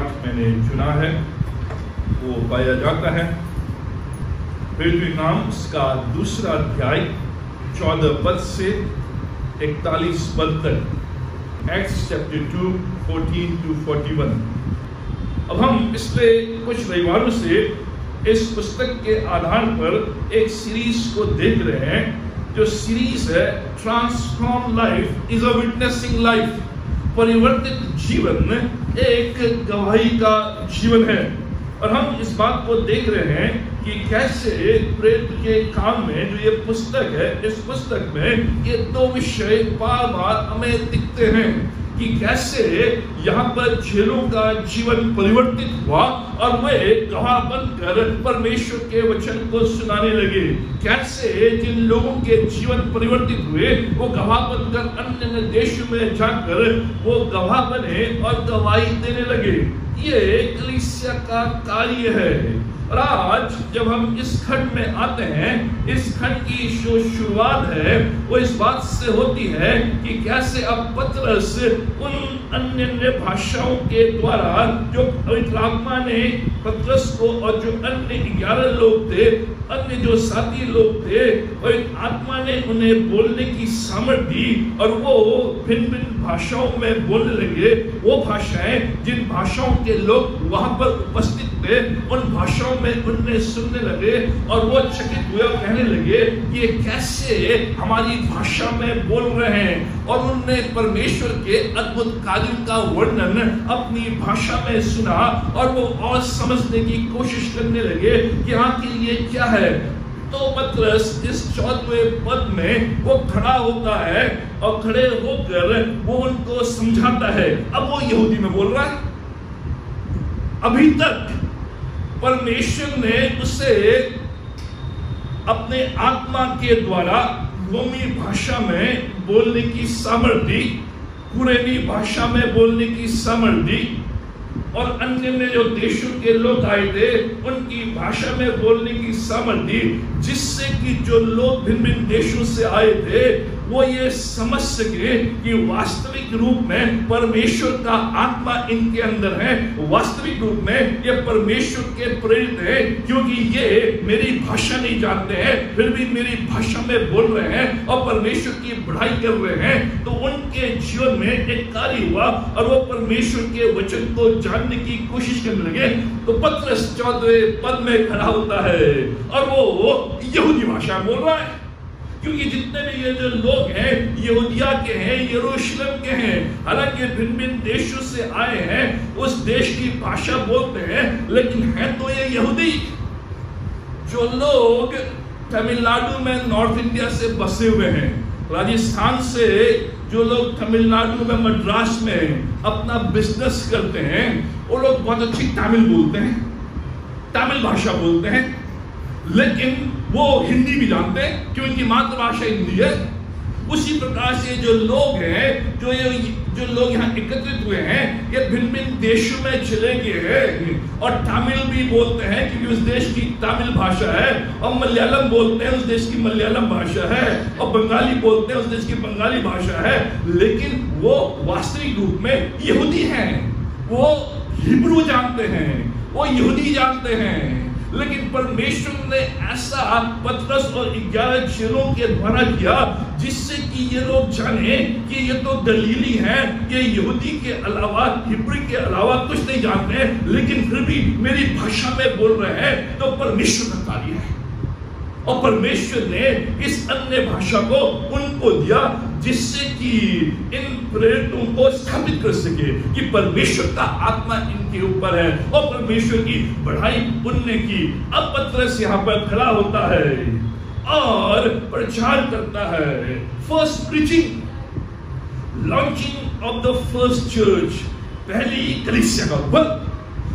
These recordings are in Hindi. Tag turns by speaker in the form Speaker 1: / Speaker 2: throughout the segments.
Speaker 1: पाठ मैंने चुना है वो पाया जाता है प्रेरितों के काम उसका दूसरा अध्याय 14 पद से 41 पद तक, Acts chapter 2 14 to 41। अब हम पिछले कुछ रविवारों से इस पुस्तक के आधार पर एक सीरीज को देख रहे हैं, जो सीरीज है transform life is a witnessing life. परिवर्तित जीवन एक गवाही का जीवन है। और हम इस बात को देख रहे हैं कि कैसे प्रेरित के काम में जो ये पुस्तक है, इस पुस्तक में ये दो विषय बार बार हमें दिखते हैं कि कैसे यहाँ पर चेलों का जीवन परिवर्तित हुआ और वे गवाह बनकर परमेश्वर के वचन को सुनाने लगे। कैसे जिन लोगों के जीवन परिवर्तित हुए वो गवाह बनकर अन्य देशों में जाकर वो गवाह बने और गवाही देने लगे। ये कलीसिया का कार्य है। और आज जब हम इस खंड में आते हैं, इस खंड की जो शुरुआत है वो इस बात से होती है कि कैसे अब पतरस उन अन्य भाषाओं के द्वारा जो पवित्र आत्मा ने पतरस को और जो अन्य 11 लोग थे, अन्य जो साथी लोग थे, पवित्र आत्मा ने उन्हें बोलने की सामर्थ्य दी और वो भिन्न भिन्न भाषाओं में बोलने लगे। वो भाषाएं जिन भाषाओं के लोग वहां पर उपस्थित थे उन भाषाओं में उन्हें सुनने लगे और वो चकित हुए और कहने लगे ये कैसे हमारी भाषा में बोल रहे हैं। और उन्होंने परमेश्वर के अद्भुत कार्यों का वर्णन अपनी भाषा में सुना और वो और समझने की कोशिश करने लगे कि आखिर ये क्या है। तो पतरस इस 14वें पद में वो खड़ा होता है और खड़े होकर वो उनको समझाता है। अब वो यहूदी में बोल रहा है। अभी तक परमेश्वर ने उसे अपने आत्मा के द्वारा रोमी भाषा में बोलने की सामर्थ्य दी, कुरेनी भाषा में बोलने की सामर्थ्य दी, और अन्य में जो देशों के लोग आए थे उनकी भाषा में बोलने की सामर्थ्य दी, जिससे कि जो लोग भिन्न भिन्न देशों से आए थे वो ये समझ सके कि वास्तविक रूप में परमेश्वर का आत्मा इनके अंदर है। वास्तविक रूप में ये परमेश्वर के प्रेरित है, क्योंकि ये मेरी भाषा नहीं जानते हैं फिर भी मेरी भाषा में बोल रहे हैं और परमेश्वर की बढ़ाई कर रहे हैं। तो उनके जीवन में एक कार्य हुआ और वो परमेश्वर के वचन को जानने की कोशिश करने लगे। तो पतरस 14वें पद में खड़ा होता है और वो यहूदी भाषा बोल रहा है, क्योंकि जितने भी ये जो लोग हैं यहूदिया के हैं, यरूशलेम के हैं, हालांकि भिन्न भिन्न देशों से आए हैं, उस देश की भाषा बोलते हैं, लेकिन है तो ये यहूदी। जो लोग तमिलनाडु में नॉर्थ इंडिया से बसे हुए हैं, राजस्थान से जो लोग तमिलनाडु में मद्रास में अपना बिजनेस करते हैं, वो लोग बहुत अच्छी तमिल बोलते हैं, तमिल भाषा बोलते हैं, लेकिन वो हिंदी भी जानते हैं क्योंकि मातृभाषा हिंदी है। उसी प्रकार से जो लोग हैं, जो लोग यहाँ एकत्रित हुए हैं, ये भिन्न भिन्न देशों में चले गए हैं और तमिल भी बोलते हैं क्योंकि उस देश की तमिल भाषा है, और मलयालम बोलते हैं उस देश की मलयालम भाषा है, और बंगाली बोलते हैं उस देश की बंगाली भाषा है, लेकिन वो वास्तविक रूप में यहूदी हैं। वो हिब्रू जानते हैं, वो यहूदी जानते हैं। लेकिन परमेश्वर ने ऐसा पतरस और 11 चेलों के द्वारा किया जिससे कि ये लोग जाने कि ये तो गलीली हैं, ये यहूदी के अलावा, हिब्रू के अलावा कुछ नहीं जानते हैं, लेकिन फिर भी मेरी भाषा में बोल रहे हैं। तो परमेश्वर का कार्य है और परमेश्वर ने इस अन्य भाषा को उनको दिया जिससे कि इन प्रेरितों को स्थापित कर सके कि परमेश्वर का आत्मा इनके ऊपर है और परमेश्वर की बढ़ाई उनने की। अब पतरस यहाँ पर खड़ा होता है और प्रचार करता है। First preaching, launching of the first church, पहली कलीसिया का उद्भव।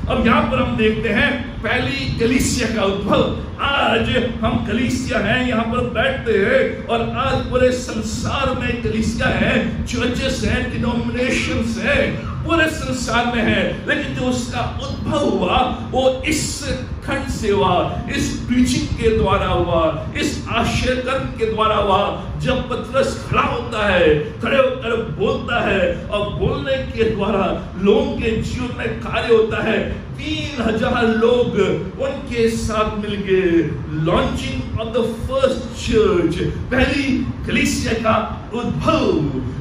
Speaker 1: अब यहाँ पर हम देखते हैं पहली कलीसिया का उद्भव। आज हम कलीसिया हैं, यहाँ पर बैठते हैं और आज पूरे संसार में कलीसिया है, चर्चेस हैं, डिनोमिनेशंस हैं, पूरे संसार में है, लेकिन जो उसका उद्भव हुआ वो इस खंड से हुआ, इस प्रीचिंग के द्वारा हुआ, इस आश्चर्य कर्म के द्वारा हुआ। जब पतरस खड़ा होता है, खड़े होकर बोलता है और बोलने के द्वारा लोगों के जीवन में कार्य होता है। 3000 लोग उनके साथ मिलके launching of the first church, पहली कलीसिया का उद्भव,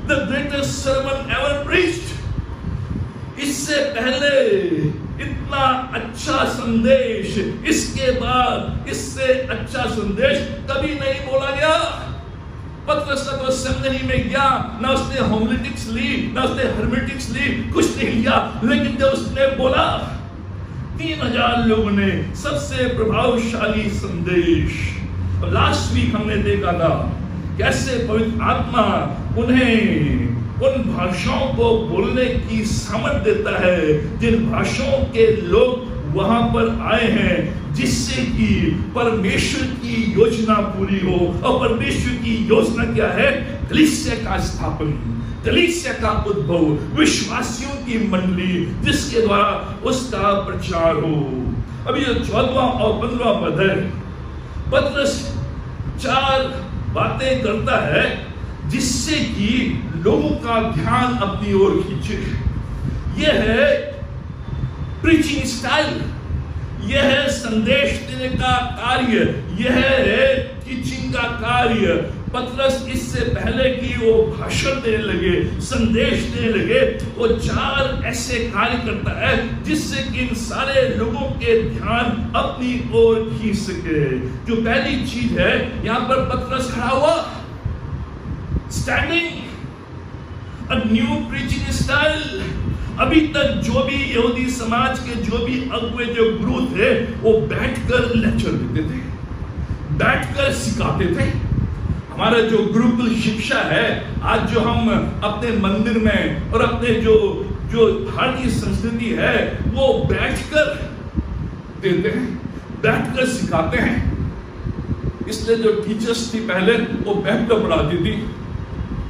Speaker 1: the greatest sermon ever preached. इससे पहले इतना अच्छा संदेश, इसके बाद इससे अच्छा संदेश कभी नहीं बोला गया। पतरस तो सेमिनरी में गया, ना उसने होमिलेटिक्स ली, ना उसने हर्मेटिक्स ली, कुछ नहीं लिया, लेकिन जब उसने बोला 3000 लोगों ने सबसे प्रभावशाली संदेश। लास्ट वीक हमने देखा था कैसे पवित्र आत्मा उन्हें उन भाषाओं को बोलने की सामर्थ देता है जिन भाषाओं के लोग वहां पर आए हैं, जिससे कि परमेश्वर की योजना पूरी हो। और परमेश्वर की योजना क्या है? कलीसिया का स्थापन, कलीसिया का उद्भव, विश्वासियों की मंडली जिसके द्वारा उसका प्रचार हो। अभी जो 14वां और 15वां पद है, पतरस 4 बातें करता है जिससे कि लोगों का ध्यान अपनी ओर खींचे। यह है प्रीचिंग स्टाइल, यह है संदेश देने का कार्य, यह है टीचिंग का कार्य। पतरस इससे पहले कि वो भाषण देने लगे, संदेश देने लगे, वो 4 ऐसे कार्य करता है जिससे कि इन सारे लोगों के ध्यान अपनी ओर खींच सके। जो पहली चीज है, यहां पर पतरस खड़ा हुआ, standing, a new preaching style. अभी तक जो भी यहूदी समाज के जो भी अगुवे, जो गुरु थे, वो बैठकर लेक्चर देते थे, बैठकर सिखाते थे। हमारा जो गुरुकुल शिक्षा है, आज जो हम अपने मंदिर में और अपने जो भारतीय संस्कृति है वो बैठकर देते हैं, बैठकर सिखाते हैं। इसलिए जो टीचर्स थी पहले वो बैठकर पढ़ाती थी,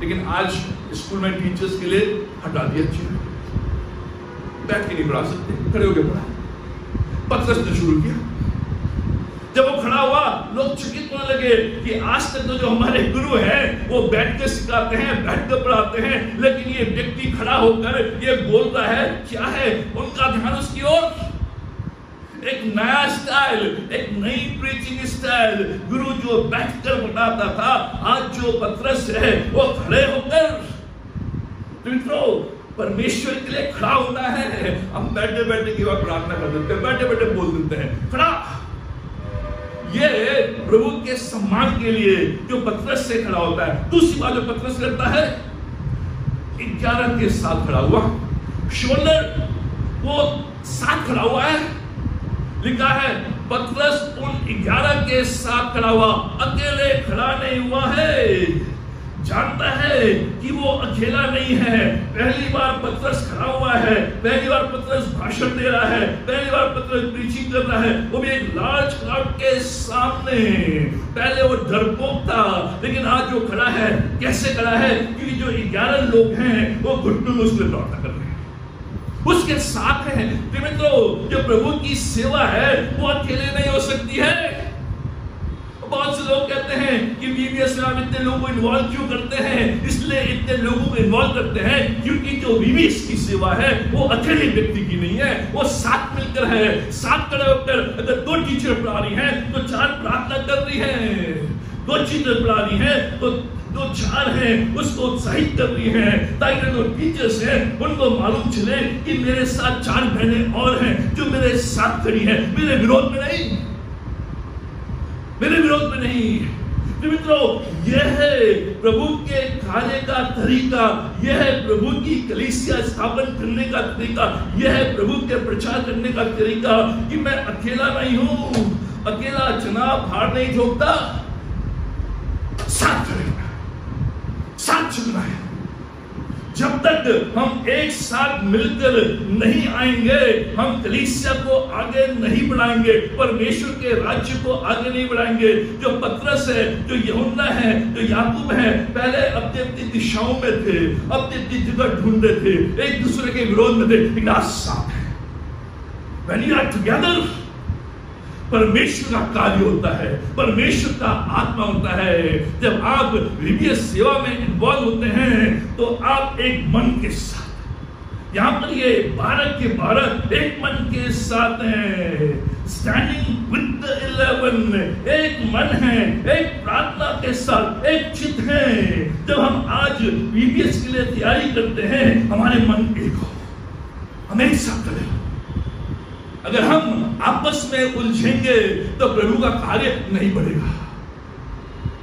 Speaker 1: लेकिन आज स्कूल में टीचर्स के लिए हटा दिया चीज, बैठ के नहीं पढ़ा सकते, खड़े होकर पढ़ा। पतरस ने शुरू किया। जब वो खड़ा हुआ, लोग चकित होने लगे कि आज तक तो जो हमारे गुरु हैं वो बैठ के सिखाते हैं, बैठ कर पढ़ाते हैं, लेकिन ये व्यक्ति खड़ा होकर ये बोल रहा है, क्या है? उनका ध्यान उसकी ओर। एक नया स्टाइल, एक नई प्रीचिंग स्टाइल। गुरु जो बैठकर बताता था, आज जो पतरस है वो खड़े होकर। मित्रों, परमेश्वर के लिए खड़ा होना है। हम बैठे बैठे की बात प्रार्थना कर देते हैं, बैठे बैठे बोल देते हैं खड़ा। ये प्रभु के सम्मान के लिए जो पतरस से खड़ा होता है। दूसरी बात जो पतरस करता है, 11 के साथ खड़ा हुआ, शोल्डर वो साथ खड़ा हुआ है। लिखा है पतरस उन 11 के साथ खड़ा हुआ, अकेले खड़ा नहीं हुआ है। जानता है कि वो अकेला नहीं है। पहली बार पतरस खड़ा हुआ है, पहली बार पतरस भाषण दे रहा है, पहली बार पतरस प्रीचिंग कर रहा है, वो भी एक लार्ज क्राउड के सामने। पहले वो डरपोक था, लेकिन आज जो खड़ा है, कैसे खड़ा है? क्योंकि जो 11 लोग हैं वो घुटनों में उसके प्रार्थना कर रहे हैं, उसके साथ हैं। मित्रों, जो प्रभु की सेवा है वो अकेले नहीं हो सकती है। बहुत से लोग कहते हैं कि वीबीएस में आप इतने लोगों को इन्वॉल्व क्यों करते हैं? इसलिए इतने लोगों को इन्वॉल्व करते हैं क्योंकि जो वीबीएस की सेवा है वो अकेले व्यक्ति की नहीं है, वो साथ मिलकर है। साथ खड़े होकर अगर 2 टीचर पढ़ा रही हैं तो 4 प्रार्थना कर रही हैं, 2 टीचर पढ़ा रही हैं तो 4 हैं उसको उत्साहित कर रही हैं, ताकि जो टीचर्स हैं उनको मालूम चले कि मेरे साथ 4 बहनें और हैं जो मेरे साथ खड़ी हैं, मेरे विरोध में नहीं, मेरे विरोध में नहीं। मित्रों, यह है प्रभु के कार्य का तरीका, यह है प्रभु की कलीसिया स्थापन करने का तरीका, यह है प्रभु के प्रचार करने का तरीका कि मैं अकेला नहीं हूं, अकेला चुनाव हार नहीं झोंकता, साथ खड़े होना, साथ चलना है। जब तक हम एक साथ मिलकर नहीं आएंगे, हम कलीसिया को आगे नहीं बढ़ाएंगे, परमेश्वर के राज्य को आगे नहीं बढ़ाएंगे। जो पतरस है, जो यूहन्ना है, जो याकूब है, पहले अपनी अपनी दिशाओं में थे, अपनी अपनी जगह ढूंढ रहे थे, एक दूसरे के विरोध में थे, लेकिन आज साथ है। When you are together, परमेश्वर का कार्य होता है, परमेश्वर का आत्मा होता है। जब आप विभिन्न सेवा में इन्वॉल्व होते हैं तो आप एक मन के साथ, यहाँ पर ये 12 के 12 एक मन के साथ हैं, स्टैंडिंग विद द 11, एक मन है, एक प्रार्थना के साथ, एक चित्त है। जब हम आज VBS के लिए तैयारी करते हैं, हमारे मन एक हो, हम एक साथ करें। अगर हम आपस में उलझेंगे तो प्रभु का कार्य नहीं बढ़ेगा।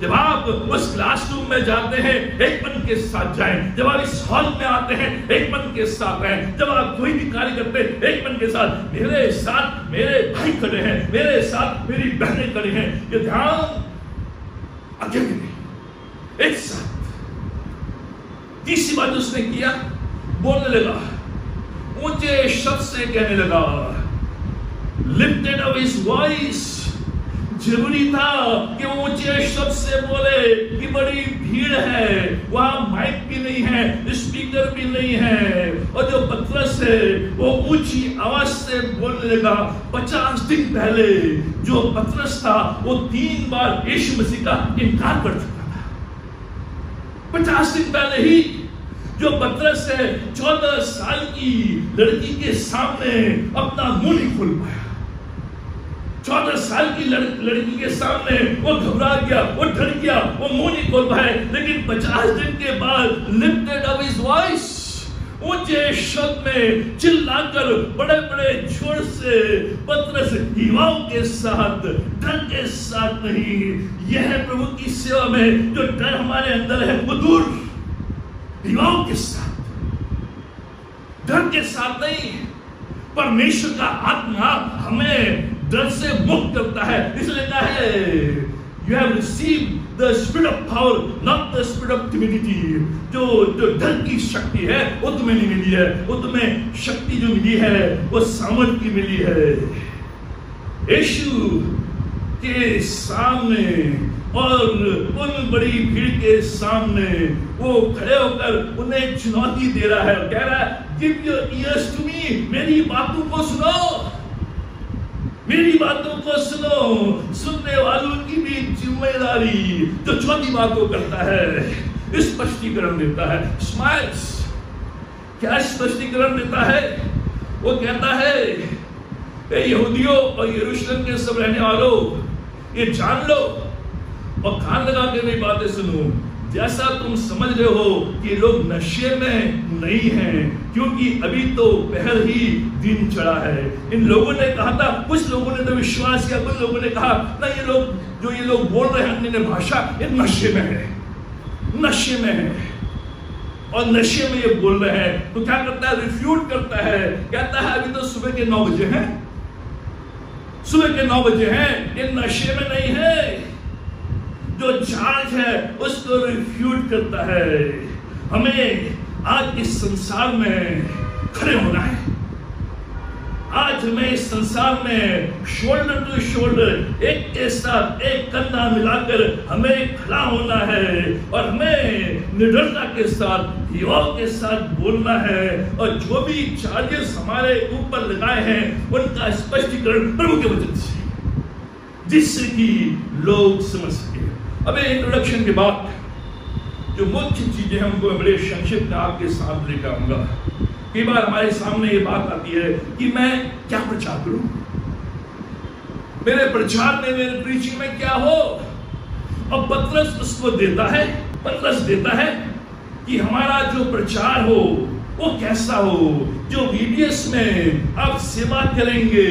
Speaker 1: जब आप उस क्लासरूम में जाते हैं, एक मन के साथ जाएं। जब आप इस हॉल में आते हैं, एक मन के साथ रहें। जब आप कोई भी कार्य करते हैं, एक मन के साथ। मेरे साथ मेरे भाई खड़े हैं, मेरे साथ मेरी बहनें खड़ी हैं। ये ध्यान अकेले नहीं, एक साथ। तीसरी बात उसने किया, बोलने लगा, ऊंचे शब्द से कहने लगा, lifted up his voice। जरूरी था कि वो ऊंचे शब्द से बोले कि बड़ी भीड़ है, वहां माइक भी नहीं है, स्पीकर भी नहीं है। और जो पतरस है वो ऊंची आवाज से बोलने लगा। 50 दिन पहले जो पतरस था वो 3 बार यीशु मसीह का इनकार कर चुका था। 50 दिन पहले ही जो पतरस है 14 साल की लड़की के सामने अपना मुंह नहीं खोल पाया। 14 साल की लड़की के सामने वो घबरा गया, वो डर गया, वो मुंह नहीं खोल पाए। लेकिन 50 दिन के बाद लिफ्टेड अप हिज वॉइस, ऊंचे शब्द में चिल्लाकर बड़े बड़े जोर से पतरस युवाओं के साथ, डर के साथ नहीं। यह है प्रभु की सेवा में जो डर हमारे अंदर है वो दूर, युवाओं के साथ, डर के साथ नहीं। परमेश्वर का आत्मा हमें डर से मुक्त करता है। इसलिए कहा है, you have received the spirit of power, not the spirit of timidity। जो डर की शक्ति है वो तुम्हें नहीं मिली है, वो तुम्हें शक्ति जो मिली है वो सामर्थ की मिली है। यीशु के सामने और उन बड़ी भीड़ के सामने वो खड़े होकर उन्हें चुनौती दे रहा है और कह रहा है, give your ears to me, मेरी बातों को सुनो, मेरी बातों को सुनो। सुनने वालों की भी जिम्मेदारी। जो चौथी बात को करता है, स्पष्टीकरण देता है। स्माइल्स, क्या स्पष्टीकरण देता है? वो कहता है, यहूदियों और यरूशलेम के सब रहने वालों, ये जान लो और कान लगा के मेरी बातें सुनो। जैसा तुम समझ रहे हो कि लोग नशे में नहीं हैं, क्योंकि अभी तो पहर ही दिन चढ़ा है। इन लोगों ने कहा था, कुछ लोगों ने तो विश्वास किया, कुछ लोगों ने कहा ना, ये लोग बोल रहे हैं अन्य भाषा, ये नशे में है, नशे में है। और नशे में ये बोल रहे हैं तो क्या करता है? रिफ्यूट करता है, कहता है अभी तो सुबह के 9 बजे हैं, सुबह के 9 बजे हैं, ये नशे में नहीं है। जो चार्ज है उसको रिफ्यूट करता है। हमें आज इस संसार में खड़े होना है। आज हमें इस संसार में शोल्डर टू शोल्डर, एक के साथ एक कंधा मिलाकर हमें खड़ा होना है और हमें निडरता के साथ, युवाओं के साथ बोलना है। और जो भी चार्जेस हमारे ऊपर लगाए हैं उनका स्पष्टीकरण प्रभु के वचन से, जिससे कि लोग समझ सके। अब इंट्रोडक्शन के बाद जो मुख्य चीजें हैं उनको मैं बड़े संक्षिप्त में आपके साथ लेकर आऊंगा। कई बार हमारे सामने ये बात आती है कि मैं क्या प्रचार करूं, मेरे प्रचार में, मेरे प्रीचिंग में क्या हो। और पतरस उसको देता है, पतरस देता है कि हमारा जो प्रचार हो वो कैसा हो। जो VBS में आप सेवा करेंगे,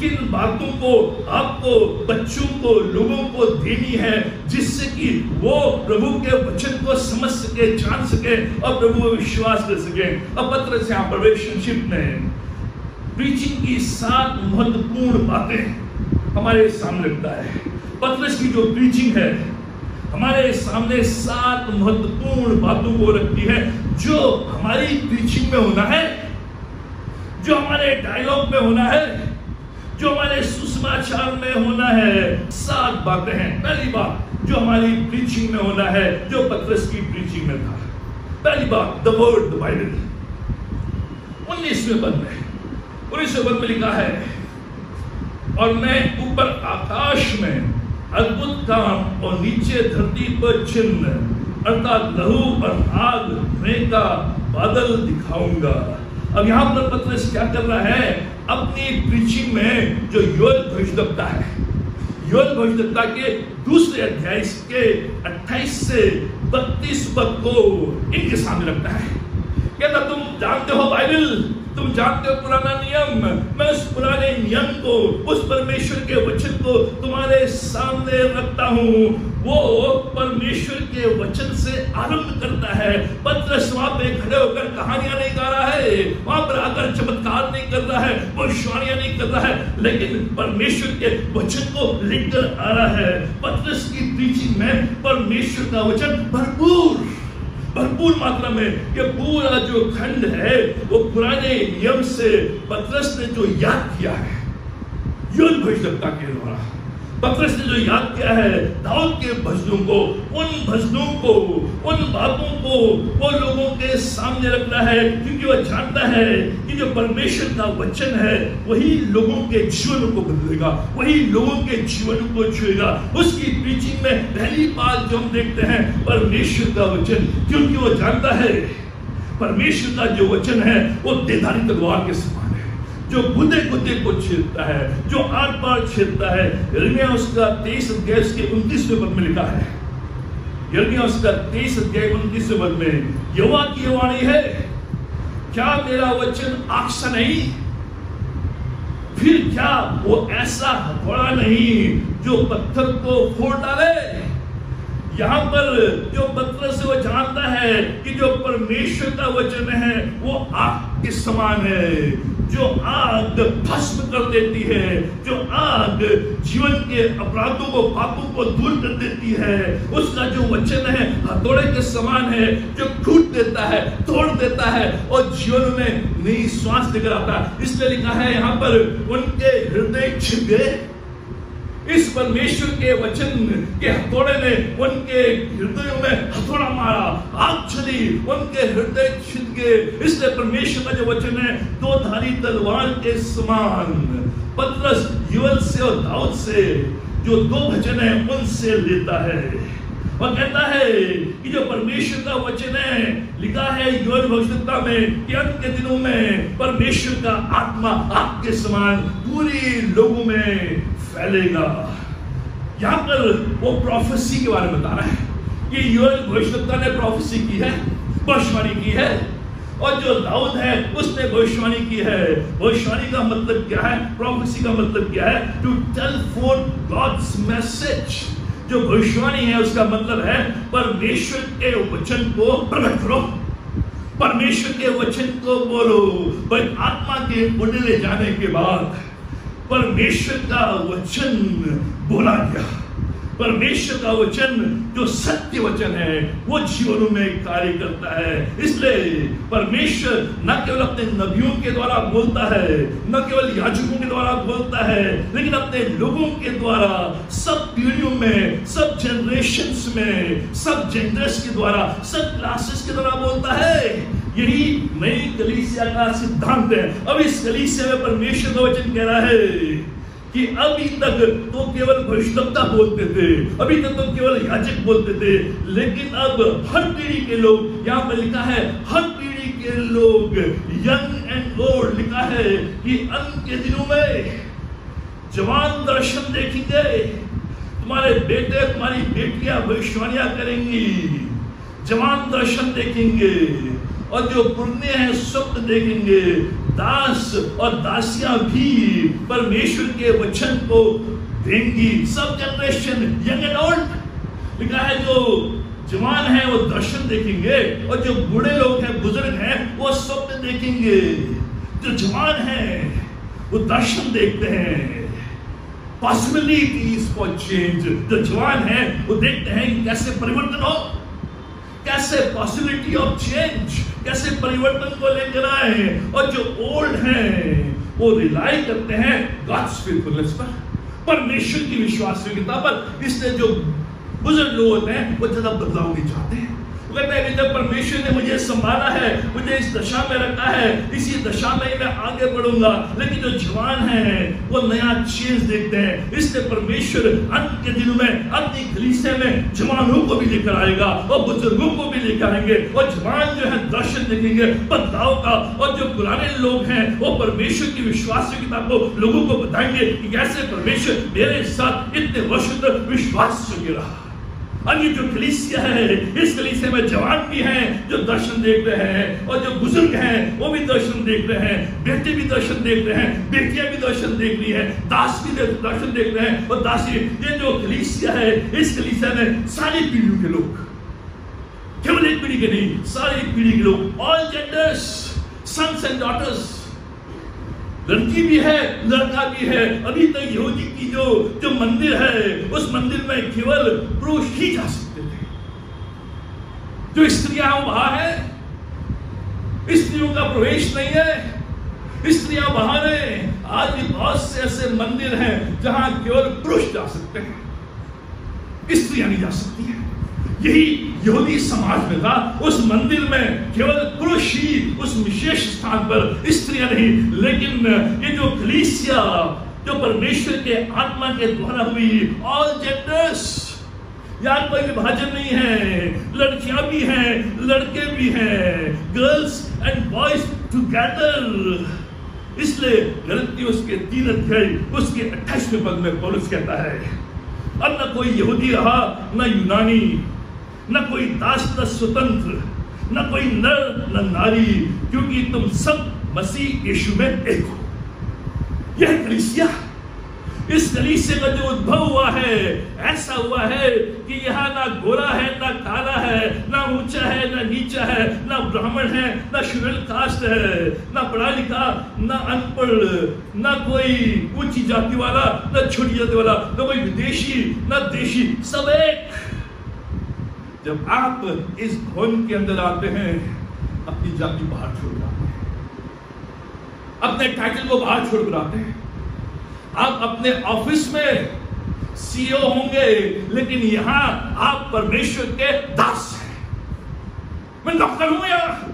Speaker 1: किन बातों को आपको, बच्चों को, लोगों को देनी है, जिससे कि वो प्रभु के वचन को समझ सके, जान सके और प्रभु में विश्वास कर सके। अब पतरस यहाँ पर रिलेशनशिप में प्रीचिंग की 7 महत्वपूर्ण बातें हमारे सामने रखता है। पतरस की जो प्रीचिंग है, हमारे सामने 7 महत्वपूर्ण बातों को रखती है जो हमारी प्रीचिंग में होना है, जो हमारे डायलॉग में होना है, जो हमारे सुसमाचार में होना है। 7 बातें हैं। पहली बात जो हमारी प्रीचिंग में होना है, जो पतरस की प्रीचिंग में था। पहली बात, द वर्ड, द बाइबल। 19वें पद में लिखा है, और मैं ऊपर आकाश में अद्भुत काम और नीचे धरती पर चिन्ह अर्थात लहू और आग का बादल दिखाऊंगा। अब यहां पर पतरस क्या कर रहा है? अपनी प्रीचिंग में जो योएल भविष्यद्वक्ता है, योएल भविष्यद्वक्ता के 2 अध्याय के 28 से 32 पद को इनके सामने रखता है। कहता, तुम जानते हो बाइबल, तुम जानते हो पुराना नियम, मैं उस पुराने नियम को, उस परमेश्वर के वचन को तुम्हारे सामने रखता हूं। वो परमेश्वर के वचन से आरंभ करता है। पतरस वहां पे खड़े होकर कहानियां नहीं गा रहा है, वहां पर आकर चमत्कार नहीं कर रहा है, भविष्यवाणियां नहीं कर रहा है, लेकिन परमेश्वर के वचन को लेकर आ रहा है। पतरस की प्रीचिंग में परमेश्वर का वचन भरपूर मात्रा में, ये पूरा जो खंड है वो पुराने नियम से पतरस ने जो याद किया है, योएल भविष्यद्वक्ता के द्वारा पतरस ने जो याद किया है दाऊद के भजनों को, उन बातों को वो लोगों के सामने रख रहा है, क्योंकि वो जानता है कि जो परमेश्वर का वचन है वही लोगों के जीवन को बदलेगा, वही लोगों के जीवन को छुएगा। उसकी प्रीचिंग में पहली बात जो हम देखते हैं परमेश्वर का वचन, क्योंकि वो जानता है परमेश्वर का जो वचन है वो देधारी तलवार के समान है, जो गुदे को छेदता है, जो आर पार छेदता है। यिर्मयाह उसका 23 अध्याय के 29वें पद में लिखा है, यिर्मयाह उसका 23 अध्याय 29वें पद में, यहोवा की वाणी है, क्या मेरा वचन आग सा नहीं, फिर क्या वो ऐसा हथौड़ा नहीं जो पत्थर को फोड़ डाले। यहां पर जो पतरस वो जानता है कि जो परमेश्वर का वचन है वो आग के समान है, जो आग भस्म कर देती है, जो आग जीवन के अपराधों को, पापों को दूर कर देती है। उसका जो वचन है हथौड़े के समान है, जो कूट देता है, तोड़ देता है और जीवन में नई श्वास लेकर आता है। इसलिए लिखा है यहाँ पर, उनके हृदय छिप गए। इस परमेश्वर के वचन के हथौड़े ने उनके हृदयों में हथौड़ा मारा, आग चली, उनके हृदय छिद गए। इसलिए परमेश्वर का जो वचन है 2 धारी तलवार के समान। पतरस योएल से और दाऊद से जो 2 वचन है उनसे लेता है और कहता है कि जो परमेश्वर का वचन है, लिखा है योएल भविष्यद्वक्ता में कि अंत के दिनों में परमेश्वर का आत्मा आग के समान पूरी लोगों में फैलेगा। यहां पर वो प्रोफेसी के बारे में बता रहा है कि योएल भविष्यद्वक्ता ने प्रोफेसी की है, भविष्यवाणी की है, और जो दाऊद है उसने भविष्यवाणी की है। भविष्यवाणी का मतलब क्या है? प्रोफेसी का मतलब क्या है? To tell forth God's message. जो भविष्यवाणी है उसका मतलब है परमेश्वर के वचन को प्रकट करो, परमेश्वर के वचन को बोलो। पर आत्मा के उड़ने जाने के बाद परमेश्वर का वचन बोला गया। परमेश्वर का वचन जो सत्य वचन है वो जीवनों में कार्य करता है। इसलिए परमेश्वर न केवल अपने नबियों के द्वारा बोलता है, न केवल याजकों के द्वारा बोलता है, लेकिन अपने लोगों के द्वारा सब पीढ़ियों में, सब जनरेशंस में, सब जेंडर्स के द्वारा, सब क्लासेस के द्वारा बोलता है। यही नई कलीसिया का सिद्धांत है। अब इस कलीसिया में परमेश्वर का वचन कह रहा है कि अभी तक तो केवल भविष्यद्वक्ता बोलते थे, अभी तक तो केवल याजक बोलते थे, लेकिन अब हर पीढ़ी के लोग, यहाँ पर लिखा है हर पीढ़ी के लोग, यंग एंड ओल्ड, लिखा है कि अंत के दिनों में जवान दर्शन देखेंगे, तुम्हारे बेटे तुम्हारी बेटियां भविष्यवाणियां करेंगी, जवान दर्शन देखेंगे, और जो पुण्य हैं स्वप्न देखेंगे। दास और दासियां भी परमेश्वर के वचन को देंगी। सब जनरेशन, यंग एंड ओल्ड, लिखा है जो जवान है वो दर्शन देखेंगे, और जो बूढ़े लोग हैं, बुजुर्ग हैं, वो स्वप्न देखेंगे। जो जवान हैं वो दर्शन देखते हैं। Possibilities for change. जो जवान है वो देखते हैं कि कैसे परिवर्तन हो, कैसे पॉसिबिलिटी ऑफ चेंज, कैसे परिवर्तन को लेकर आए। और जो ओल्ड हैं वो रिलाई करते हैं गॉड्स फेथफुलनेस पर, परमेश्वर की विश्वासयोग्यता पर। इसलिए जो बुजुर्ग लोग होते हैं वो ज्यादा बदलाव नहीं चाहते हैं। वो कहते हैं कि जब परमेश्वर ने मुझे संभाला है, मुझे इस दशा में रखा है, इसी दशा में ही मैं आगे बढ़ूंगा। लेकिन जो जवान हैं वो नया चेंज देखते हैं। इसलिए परमेश्वर अंत के दिनों में अपनी कलीसिया में जवानों को भी लेकर आएगा और बुजुर्गों को भी लेकर आएंगे। और जवान जो है दर्शन देखेंगे बदलाव का, और जो पुराने लोग हैं वो परमेश्वर की विश्वासयोग्यता को लोगों को बताएंगे कि कैसे परमेश्वर मेरे साथ इतने वर्षों तक विश्वासयोग्य रहा। और ये जो कलीसिया है, इस कलीसिया में जवान भी हैं जो दर्शन देख रहे हैं, और जो बुजुर्ग हैं वो भी दर्शन देख रहे हैं, बेटे भी दर्शन देख रहे हैं, बेटियां भी दर्शन देख रही हैं, दास भी दर्शन देख रहे हैं और दासी। ये जो कलीसिया है, इस कलीसिया में सारी पीढ़ियों के लोग, केवल एक पीढ़ी के नहीं, सारी पीढ़ी के लोग, all genders, sons and daughters, लड़की भी है लड़का भी है। अभी तक यहूदी की जो मंदिर है, उस मंदिर में केवल पुरुष ही जा सकते थे। जो स्त्रियां वहां है, स्त्रियों का प्रवेश नहीं है, स्त्रियां बाहर है। आज भी बहुत से ऐसे मंदिर हैं जहां केवल पुरुष जा सकते हैं, स्त्रियां नहीं जा सकती हैं। यही यहूदी समाज में था। उस मंदिर में केवल पुरुष ही उस विशेष स्थान पर, स्त्रियां नहीं। लेकिन ये जो कलीसिया जो परमेश्वर के आत्मा के द्वारा हुई, ऑल जेंडर्स, यहाँ कोई विभाजन नहीं है, लड़कियां भी हैं लड़के भी हैं, गर्ल्स एंड बॉयज टुगेदर। इसलिए गलती उसके 3 अध्याय उसके 28वें पद में पौलुस कहता है, अब न कोई यहूदी रहा न यूनानी, न कोई दास न स्वतंत्र, न कोई नर न नारी, क्योंकि तुम सब मसीह यीशु में एक हो। यह कलीसिया, इस कलीसिया का जो उद्भव हुआ है, ऐसा हुआ है कि यहाँ ना गोरा है ना काला है, ना ऊंचा है ना नीचा है, ना ब्राह्मण है ना शेड्यूल कास्ट है, ना पढ़ा लिखा ना अनपढ़, ना कोई ऊंची जाति वाला ना छोटी जाति वाला, ना कोई विदेशी ना देशी, सब एक। जब आप इस भवन के अंदर आते हैं, अपनी जाति बाहर छोड़ आते हैं, अपने टाइटल को बाहर छोड़ कर आते हैं। आप अपने ऑफिस में सीईओ होंगे, लेकिन यहां आप परमेश्वर के दास हैं। मैं डॉक्टर हूं यहां।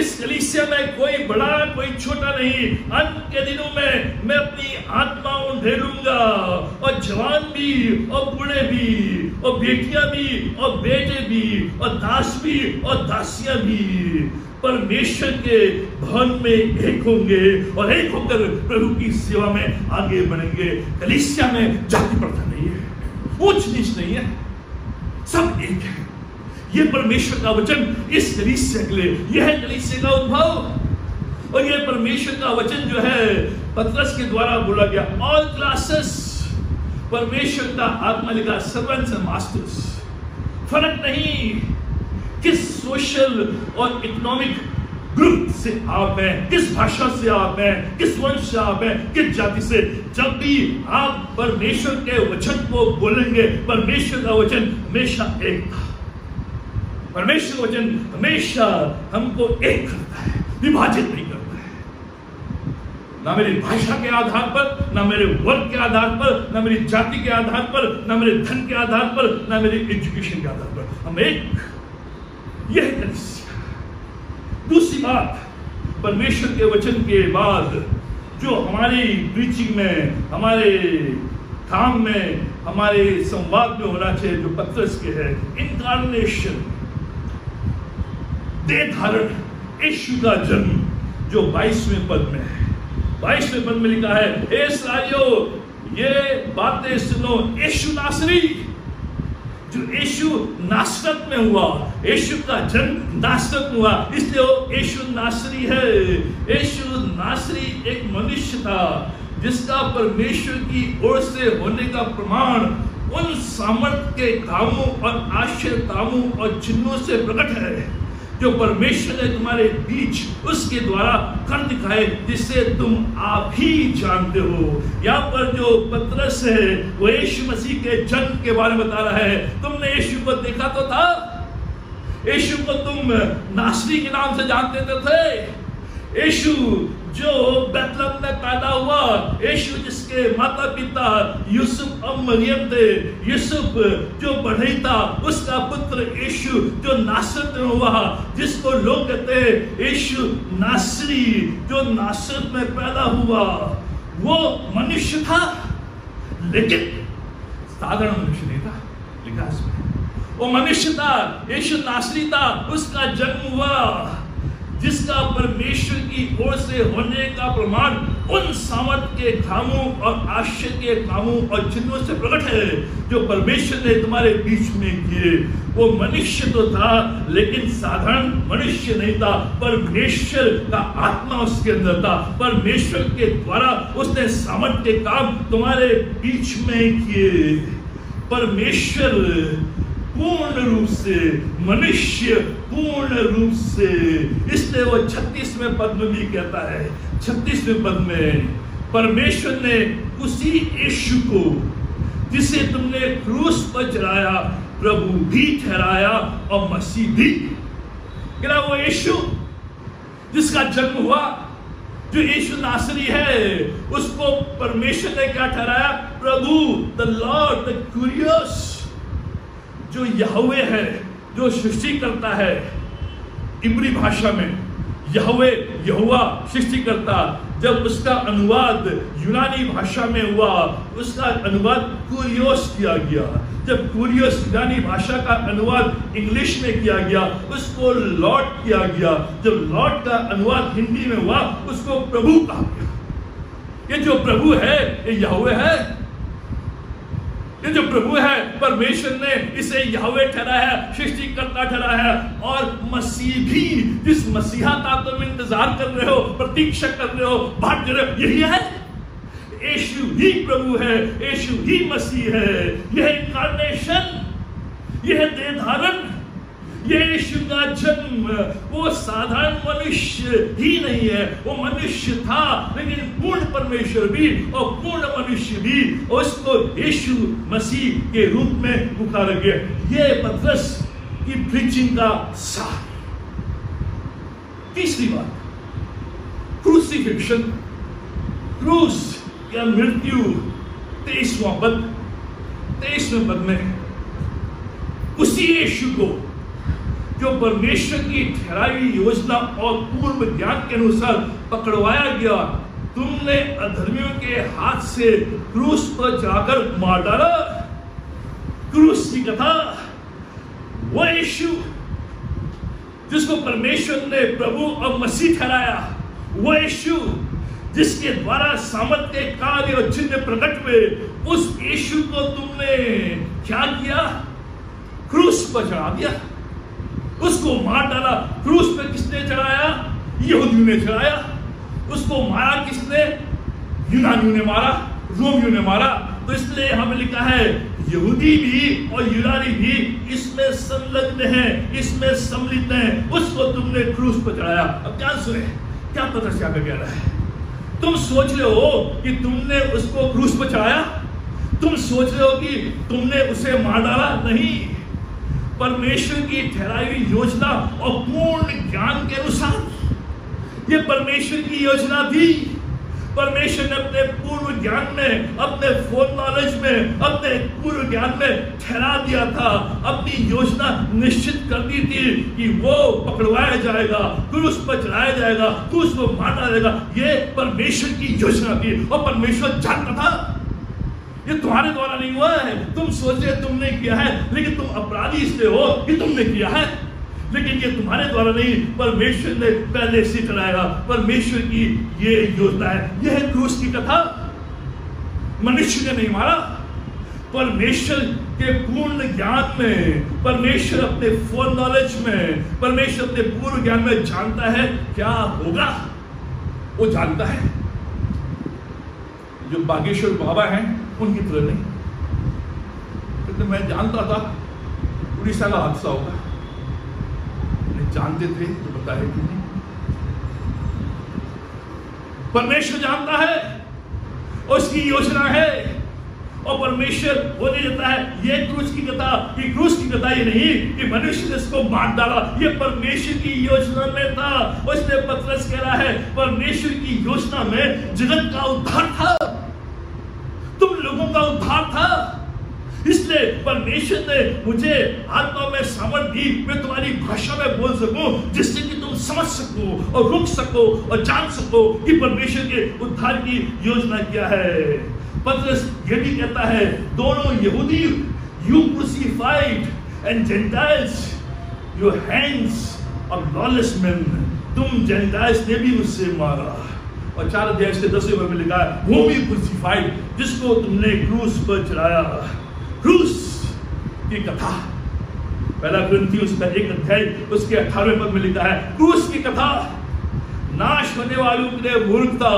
Speaker 1: इस कलीसिया में कोई बड़ा कोई छोटा नहीं। अंत के दिनों में मैं अपनी आत्मा ढेलूंगा, और जवान भी और बूढ़े भी और बेटियां भी और बेटे भी और दास भी और दासियां भी परमेश्वर के भवन में एक होंगे और एक होकर प्रभु की सेवा में आगे बढ़ेंगे। कलीसिया में जाति प्रथा नहीं है, ऊंच नीच नहीं है, सब एक है। ये परमेश्वर का वचन इस कलीसिया के लिए, यह कलीसिया का उद्भव। और यह परमेश्वर का वचन जो है पतरस के द्वारा बोला गया, ऑल क्लासेस, परमेश्वर का आत्मा लिखा, सर्वेंट्स एंड मास्टर्स। फर्क नहीं किस सोशल और इकोनॉमिक ग्रुप से आप हैं, किस भाषा से आप हैं, किस वंश से आप हैं, किस जाति से। जब भी आप परमेश्वर के वचन को बोलेंगे, परमेश्वर का वचन हमेशा एक था। परमेश्वर वचन हमेशा हमको एक करता है, विभाजित नहीं करता है। ना मेरी भाषा के आधार पर, ना मेरे वर्ग के आधार पर, ना मेरी जाति के आधार पर, ना मेरे धन के आधार पर, ना मेरी एजुकेशन के आधार पर, हम एक। यह कलीसिया। दूसरी बात, परमेश्वर के वचन के बाद जो हमारी प्रीचिंग में, हमारे काम में, हमारे संवाद में होना चाहिए, जो पतरस के है, इनकार्नेशन, देह धारण, यीशु का जन्म, जो 22वें पद में है। 22वें पद में लिखा है, हे इस्राएलियों ये बातें सुनो, यीशु नासरी, जो यीशु नासरत में हुआ, यीशु का जन्म नासरत में हुआ, इसलिए वो यीशु नासरी है। यीशु नासरी एक मनुष्य था जिसका परमेश्वर की ओर से होने का प्रमाण उन सामर्थ के कामों और आश्चर्य कामों और चिन्हों से प्रकट है जो परमेश्वर ने तुम्हारे बीच उसके द्वारा कर दिखाए, जिससे तुम आप ही जानते हो। यहाँ पर जो पतरस है वो यीशु मसीह के जन्म के बारे में बता रहा है। तुमने यीशु को देखा तो था, यीशु को तुम नासरी के नाम से जानते तो थे। यीशु जो बैतलहम में पैदा हुआ, यीशु जिसके माता पिता यूसुफ और मरियम थे, यूसुफ जो बढ़ई था उसका पुत्र यीशु जो नासरत में हुआ, जिसको लोग कहते हैं यीशु नासरी, जो नासरत में पैदा हुआ, वो मनुष्य था लेकिन साधारण मनुष्य नहीं था। लिखा इसमें वो मनुष्य था, यीशु नासरी था, उसका जन्म हुआ जिसका परमेश्वर की ओर से होने का प्रमाण उन सामर्थ के कामों और आश्चर्य के कामों और चिन्हों से प्रकट है जो परमेश्वर ने तुम्हारे बीच में किए। वो मनुष्य तो था लेकिन साधारण मनुष्य नहीं था, परमेश्वर का आत्मा उसके अंदर था। परमेश्वर के द्वारा उसने सामर्थ के काम तुम्हारे बीच में किए। परमेश्वर पूर्ण रूप से, मनुष्य पूर्ण रूप से, इसलिए वो 36वें पद में भी कहता है, 36वें पद में परमेश्वर ने उसी यीशु को जिसे तुमने क्रूस पर चढ़ाया प्रभु भी ठहराया और मसीह भी। क्या वो यीशु जिसका जन्म हुआ, जो यीशु नासरी है, उसको परमेश्वर ने क्या ठहराया? प्रभु, द लॉर्ड, द क्यूरियस, जो यहोवे है, जो सृष्टि करता है। इब्री भाषा में यहोवे, यहोवा सृष्टिकर्ता, जब उसका अनुवाद यूनानी भाषा में हुआ, उसका अनुवाद क्यूरियोस किया गया। जब क्यूरियोस यूनानी भाषा का अनुवाद इंग्लिश में किया गया, उसको लॉर्ड किया गया। जब लॉर्ड का अनुवाद हिंदी में हुआ, उसको प्रभु कहा गया। ये जो प्रभु है, ये यहोवे है। ये जो प्रभु है, परमेश्वर ने इसे यहोवे ठहराया है, सृष्टिकर्ता ठहराया है। और मसीह भी, जिस मसीहा का तुम इंतजार कर रहे हो, प्रतीक्षा कर रहे हो, भाग रहे हो, यही है। यीशु ही प्रभु है, यीशु ही मसीह है। यह इनकार्नेशन, यह देह धारण, यह यीशु का जन्म, वो साधारण मनुष्य ही नहीं है। वो मनुष्य था लेकिन पूर्ण परमेश्वर भी और पूर्ण मनुष्य भी, उसको यीशु मसीह के रूप में पुकारा गया। ये पतरस की प्रीचिंग का सार। तीसरी बात, क्रूसिफिक्शन, क्रूस या मृत्यु। 23वां पद, 23वें पद में उसी यीशु को जो परमेश्वर की ठहराई योजना और पूर्व ज्ञान के अनुसार पकड़वाया गया, तुमने अधर्मियों के हाथ से क्रूस पर चढ़ाकर मार डाला। क्रूस की कथा, वो यीशु जिसको परमेश्वर ने प्रभु और मसीह ठहराया, वो यीशु जिसके द्वारा सामर्थ्य के कार्य और चिन्ह प्रकट हुए, उस यीशु को तुमने क्या किया? क्रूस पर चढ़ा दिया, उसको मार डाला। क्रूस पे किसने चढ़ाया? यहूदियों ने चढ़ाया। उसको मारा किसने? यूनानियों ने मारा, रोमियों ने मारा। तो इसलिए हमें लिखा है यहूदी भी और यूनानी भी इसमें संलग्न हैं, इसमें सम्मिलित हैं। उसको तुमने क्रूस पर चढ़ाया। अब क्या सुने, क्या पता क्या कह रहा है? तुम सोच रहे हो कि तुमने उसको क्रूस पर चढ़ाया? तुम सोच रहे हो कि तुमने उसे मार डाला? नहीं। परमेश्वर की ठहराई हुई योजना और पूर्ण ज्ञान के अनुसार ये परमेश्वर की योजना थी। परमेश्वर ने अपने पूर्व ज्ञान में, अपने फोर नॉलेज में, अपने पूर्व ज्ञान में ठहरा दिया था, अपनी योजना निश्चित कर दी थी कि वो पकड़वाया जाएगा, क्रूस पर चढ़ाया जाएगा, क्रूस को मारा जाएगा। ये परमेश्वर की योजना थी और परमेश्वर जानता था। ये तुम्हारे द्वारा नहीं हुआ है। तुम सोचे तुमने किया है, लेकिन तुम अपराधी इसलिए हो कि तुमने किया है, लेकिन ये तुम्हारे द्वारा नहीं, परमेश्वर ने पहले से कराया। परमेश्वर की ये योजना है। यह है क्रूस की कथा। मनुष्य ने नहीं मारा, परमेश्वर के पूर्ण ज्ञान में, परमेश्वर अपने फोर नॉलेज में, परमेश्वर अपने पूर्व ज्ञान में जानता है क्या होगा। वो जानता है। जो बागेश्वर बाबा हैं उनकी तरह नहीं, क्योंकि मैं जानता था उड़ीसा का हादसा होगा, जानते थे तो बताया क्यों नहीं? परमेश्वर जानता है, उसकी योजना है, और परमेश्वर वो नहीं देता है ये क्रूस की कथा ये नहीं कि मनुष्य ने इसको मार डाला, ये परमेश्वर की योजना में था। उसने पतरस कह रहा है परमेश्वर की योजना में जगत का उद्धार था, तुम लोगों का उद्धार था। इसलिए परमेश्वर ने मुझे आत्मा में सामर्थ दी, मैं तुम्हारी भाषा में बोल सकूं, जिससे कि तुम समझ सको और रुक सको और जान सको कि परमेश्वर के उद्धार की योजना क्या है। पतरस ये भी कहता है दोनों यहूदी, you crucified, and Gentiles your hands of lawless man, तुम जेंटाइल्स ने भी मुझसे मारा। और 4 अध्याय इसके 10वें में लिखा है वो भी क्रूसिफाइड, जिसको तुमने क्रूस पर चढ़ाया। क्रूस की कथा, पहला कुरिन्थियों उसका 1 अध्याय उसके 18वें पद में लिखा है क्रूस की कथा नाश होने वालों के लिए मूर्खता,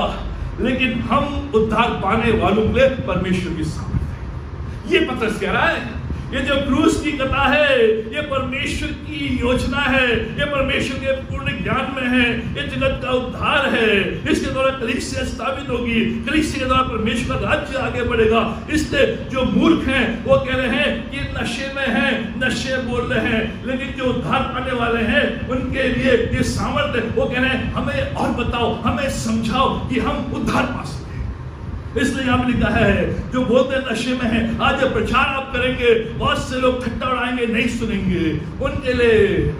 Speaker 1: लेकिन हम उद्धार पाने वालों के लिए परमेश्वर की सामर्थ है। ये पतरस कह रहा है ये जो क्रूस की कथा है ये परमेश्वर की योजना है, ये परमेश्वर के पूर्ण ज्ञान में है, ये जगत का उद्धार है। इसके द्वारा कलीसिया स्थापित होगी, कलीसिया के द्वारा परमेश्वर का राज्य आगे बढ़ेगा। इसलिए जो मूर्ख हैं वो कह रहे हैं कि नशे में हैं, नशे बोल रहे हैं, लेकिन जो उद्धार पाने वाले हैं उनके लिए ये सामर्थ्य, वो कह रहे हैं हमें और बताओ, हमें समझाओ कि हम उद्धार पा सकें। इसलिए यहाँ लिखा है जो बोलते नशे में है, आज जब प्रचार आप करेंगे बहुत से लोग ठट्टा उड़ाएंगे, नहीं सुनेंगे, उनके लिए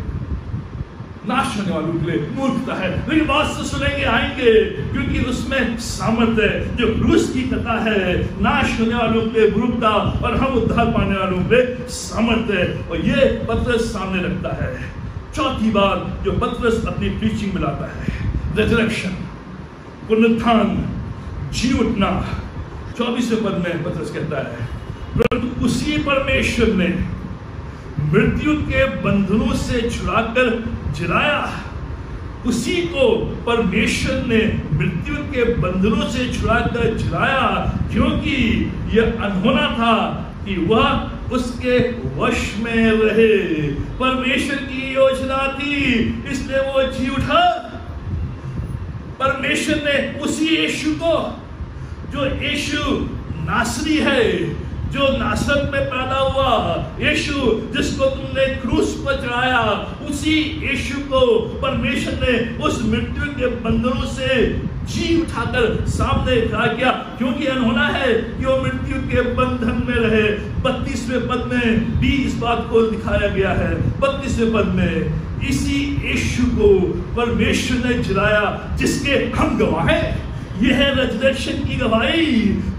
Speaker 1: नाश होने वालों के लिए मूर्खता है। लेकिन बहुत से सुनेंगे, आएंगे, क्योंकि उसमें सामर्थ्य है। जो क्रूस की कथा है नाश होने वालों के लिए मूर्खता और हम उद्धार पाने वालों के लिए सामर्थ्य है। और ये पतरस सामने रखता है। चौथी बात जो पतरस अपनी प्रीचिंग में लाता है, रिजरेक्शन, पुनरुत्थान, जी उठना। 24वें पद में पतरस कहता है परंतु उसी परमेश्वर ने मृत्यु के बंधनों से छुड़ाकर जिलाया, उसी को परमेश्वर ने मृत्यु के बंधनों से छुड़ाकर जिलाया, क्योंकि यह अनहोना था कि वह उसके वश में रहे। परमेश्वर की योजना थी, इसलिए वो जी उठा। परमेश्वर ने उसी यीशु को, जो यीशु नासरी है, जो नासरत में पैदा हुआ यीशु, जिसको तुमने क्रूस पर चढ़ाया, उसी यीशु को परमेश्वर ने उस मृत्यु के बंधनों से जी उठाकर सामने खड़ा किया, क्योंकि अनहोना है कि वो मृत्यु के बंधन में रहे। 32वें पद में भी इस बात को दिखाया गया है। 32वें पद में इसी यीशु को परमेश्वर ने जिलाया, जिसके हम गवाह हैं। यह है रिजरेक्शन की गवाही।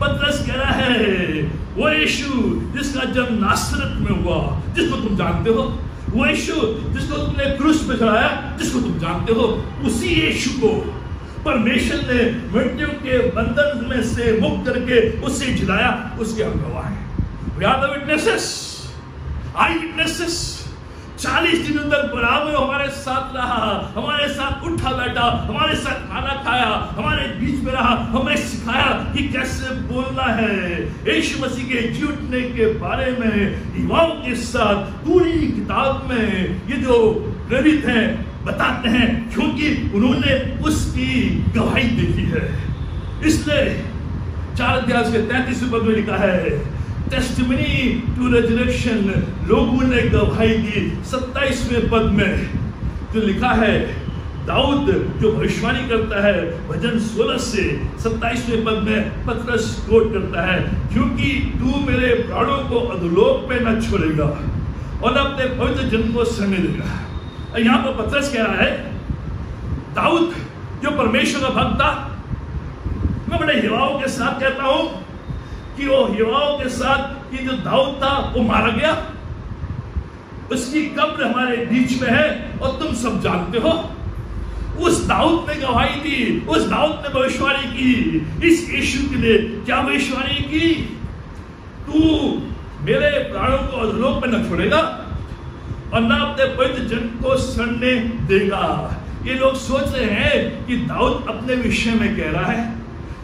Speaker 1: पतरस कह रहा है वो यीशु जिसका जन्म नासरत में हुआ, जिसको तुम जानते हो, वो यीशु जिसको तुमने क्रूस पे चढ़ाया, जिसको तुम जानते हो, उसी यीशु को परमेश्वर ने मृत्यु के बंधन में से मुक्त करके उससे जिलाया। उसके हम गवाह हैं। We are the witnesses, eye witnesses. 40 दिनों तक बराबर हमारे साथ रहा, हमारे साथ उठा बैठा, हमारे साथ खाना खाया, हमारे बीच में रहा, हमें सिखाया कि कैसे बोलना है। यीशु मसीह के जीने के बारे में युवाओं के साथ पूरी किताब में ये जो प्रेरित हैं बताते हैं, क्योंकि उन्होंने उसकी गवाही देखी है। इसलिए 4 अध्याय के 33वें पद में लिखा है टेस्टिमनी टू रिजरेक्शन, लोगों ने गवाही दी। 27वें पद में जो लिखा है दाऊद जो भविष्यवाणी करता है भजन 16 से 27वें पद में पतरस कोट करता है, क्योंकि तू मेरे प्राणों को अधोलोक में न छोड़ेगा और अपने पवित्र जन को शरण देगा। यहाँ पर पतरस कह रहा है दाऊद जो परमेश्वर का भक्त था, मैं बड़े हिवाओं के साथ कहता हूं कि वो हिवाओं के साथ कि जो दाऊद था वो मारा गया, उसकी कब्र हमारे बीच में है और तुम सब जानते हो। उस दाऊद ने गवाही दी, उस दाऊद ने भविष्यवाणी की इस यीशु के लिए। क्या भविष्यवाणी की? तू मेरे प्राणों को अधोलोक में न छोड़ेगा और न अपने पवित्र जन को सड़ने देगा। ये लोग सोच रहे हैं कि दाऊद अपने विषय में कह रहा है,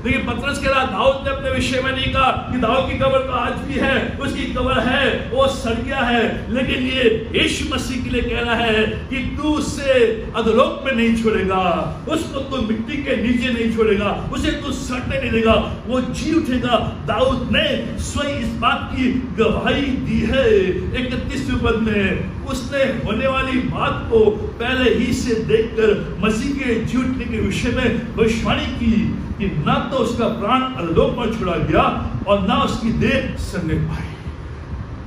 Speaker 1: लेकिन पतरस कह रहा दाऊद ने अपने विषय में नहीं कहा कि दाऊद की कब्र तो आज भी है, उसकी कब्र है, वो सड़ गया है, लेकिन ये यीशु मसीह के लिए कह रहा है कि तू उसे अधोलोक में नहीं छोड़ेगा, उसको तू मिट्टी के नीचे नहीं छोड़ेगा, उसे तू सड़ने नहीं देगा, वो जी उठेगा। दाऊद ने स्वयं इस बात की गवाही दी है 31वें पद में। उसने होने वाली बात को पहले ही से देखकर मसीह के जी उठने के विषय में भविष्यवाणी की कि ना तो उसका प्राण अधोलोक में छोड़ा गया और ना उसकी देह सड़ने पाई।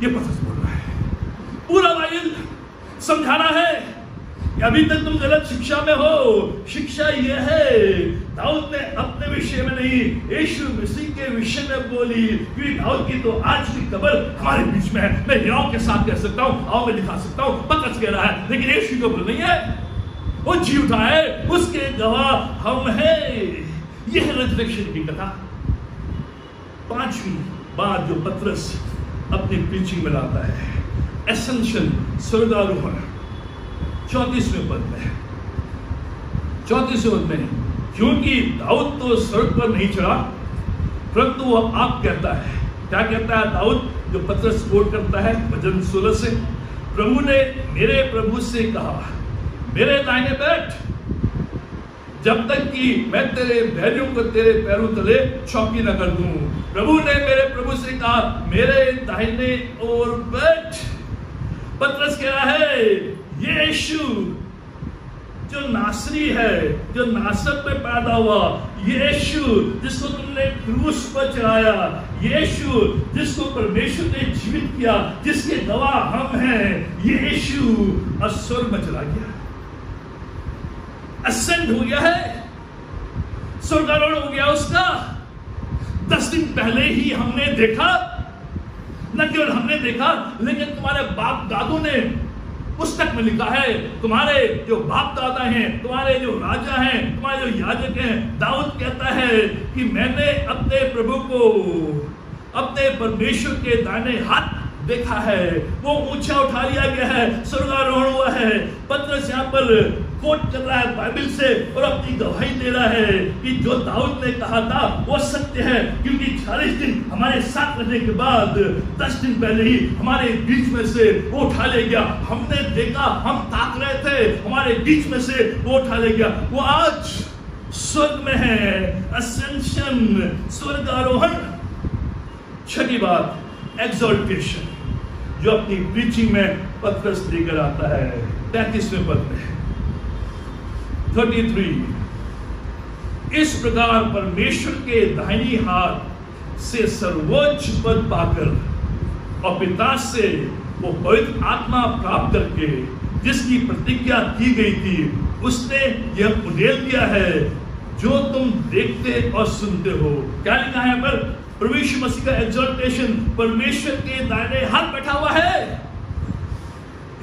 Speaker 1: ये पतरस बोल रहा है। पूरा बाइबल समझाना है कि अभी तक तुम गलत शिक्षा में हो। शिक्षा यह है, दाऊद ने अपने विषय में नहीं, यीशु मसीह के विषय में बोली, क्योंकि दाऊद की तो आज की कब्र हमारे बीच में है। मैं हिराव के साथ कह सकता हूं, आओ मैं दिखा सकता हूं, पतरस कह रहा है, लेकिन यीशु की कब्र नहीं है, वो जी उठा है, उसके गवाह हम हैं। यह है रिजरेक्शन की कथा। पांचवी बात जो पतरस अपनी प्रीचिंग में लाता है, एसेंशियल स्वर्गारोहण 34वें पद में। 34वें पद में, क्योंकि दाऊद तो स्वर्ग पर नहीं चढ़ा, परंतु वह आप कहता है। क्या कहता है दाऊद, जो पतरस कोट करता है भजन 16 से, प्रभु ने मेरे प्रभु से कहा, मेरे दाहिने बैठ, जब तक कि मैं तेरे बैरियों को तेरे पैरों तले चौकी न कर दूं। प्रभु ने मेरे प्रभु से कहा, मेरे दाहिने ओर बैठ। पतरस कह रहा है, ये यीशु जो नासरी है, जो नासरत में पैदा हुआ, यीशु जिसको तुमने क्रूस पर चढ़ाया, यीशु जिसको परमेश्वर ने जीवित किया, जिसके गवाह हम हैं, ये यीशु स्वर्ग में चला गया, असेंड हो गया है, स्वर्गारोहण हो गया उसका। 10 दिन पहले ही हमने देखा, न केवल हमने देखा, लेकिन तुम्हारे बाप दादों ने पुस्तक में लिखा है, तुम्हारे जो बाप दादा हैं, तुम्हारे जो राजा हैं, तुम्हारे जो याजक हैं, दाऊद कहता है कि मैंने अपने प्रभु को अपने परमेश्वर के दाहिने हाथ देखा है, वो ऊंचा उठा लिया गया है, स्वर्गारोहण हुआ है। पतरस यहाँ पर कोट कर रहा है बाइबल से और अपनी गवाही दे रहा है कि जो दाऊद ने कहा था वो सत्य है, क्योंकि 40 दिन हमारे साथ रहने के बाद 10 दिन पहले ही हमारे बीच में से वो उठा ले गया। हमने देखा, हम ताक रहे थे, हमारे बीच में से वो उठा ले गया। वो आज स्वर्ग में है, असेंशन, स्वर्गारोहण। छठी बात, एक्सॉल्टेशन, जो अपनी प्रीचिंग में पतरस लेकर आता है 33वें पद में। 33, इस प्रकार परमेश्वर के दाहिनी हाथ से सर्वोच्च पद पाकर और पिता से वो पवित्र आत्मा प्राप्त करके जिसकी प्रतिज्ञा की गई थी, उसने यह उड़ेल दिया है जो तुम देखते और सुनते हो। क्या लिखा है पर? प्रभु यीशु मसीह का एक्सॉल्टेशन परमेश्वर के दाहिने हाथ बैठा हुआ है।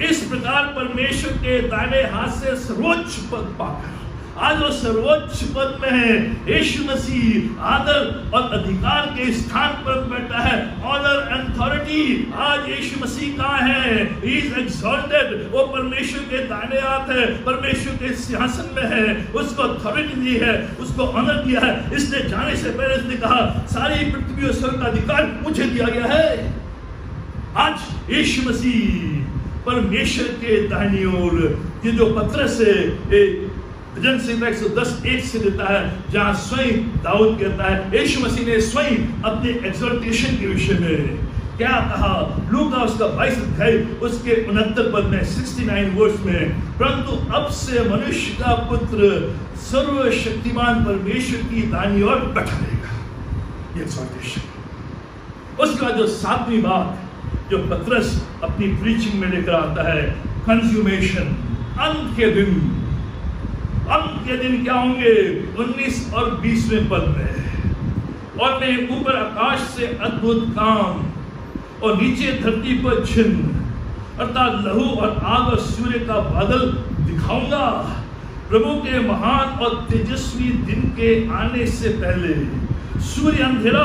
Speaker 1: इस प्रकार परमेश्वर के दाहिने हाथ से सर्वोच्च पद पाकर, आज वो सर्वोच्च पद में है। यीशु मसीह आदर और अधिकार के स्थान पर बैठा है। ऑनर एंड अथॉरिटी आज यीशु मसीह का है। ही इज एक्सॉल्टेड, वो परमेश्वर के दाहिने हाथ है, परमेश्वर के सिंहासन में है। उसको अथॉरिटी दी है, उसको ऑनर दिया है। इसने जाने से पहले इसने कहा सारी पृथ्वी और स्वर्ग का अधिकार मुझे दिया गया है। आज यीशु मसीह परमेश्वर के दाहिनी ओर, ये जो पतरस है भजन संहिता 110:1 से देता है, जहां स्वयं दाऊद कहता है, यीशु मसीह ने स्वयं अपने एक्सॉल्टेशन के विषय में क्या कहा। लूका उसका 22 अध्याय उसके 69 पद में 69 वर्ष में, परंतु अब से मनुष्य का पुत्र सर्वशक्तिमान परमेश्वर की दाहिनी ओर बैठा रहेगा। ये एक्सॉल्टेशन। उसके बाद जो 7वीं बात जो पतरस अपनी प्रीचिंग में लेकर आता है, कंज्यूमेशन, अंत के दिन। अंत के दिन क्या होंगे? 19 और 20वें पद में, और मैं ऊपर आकाश से अद्भुत काम और नीचे धरती पर चिन्ह अर्थात लहू और आग और सूर्य का बादल दिखाऊंगा। प्रभु के महान और तेजस्वी दिन के आने से पहले सूर्य अंधेरा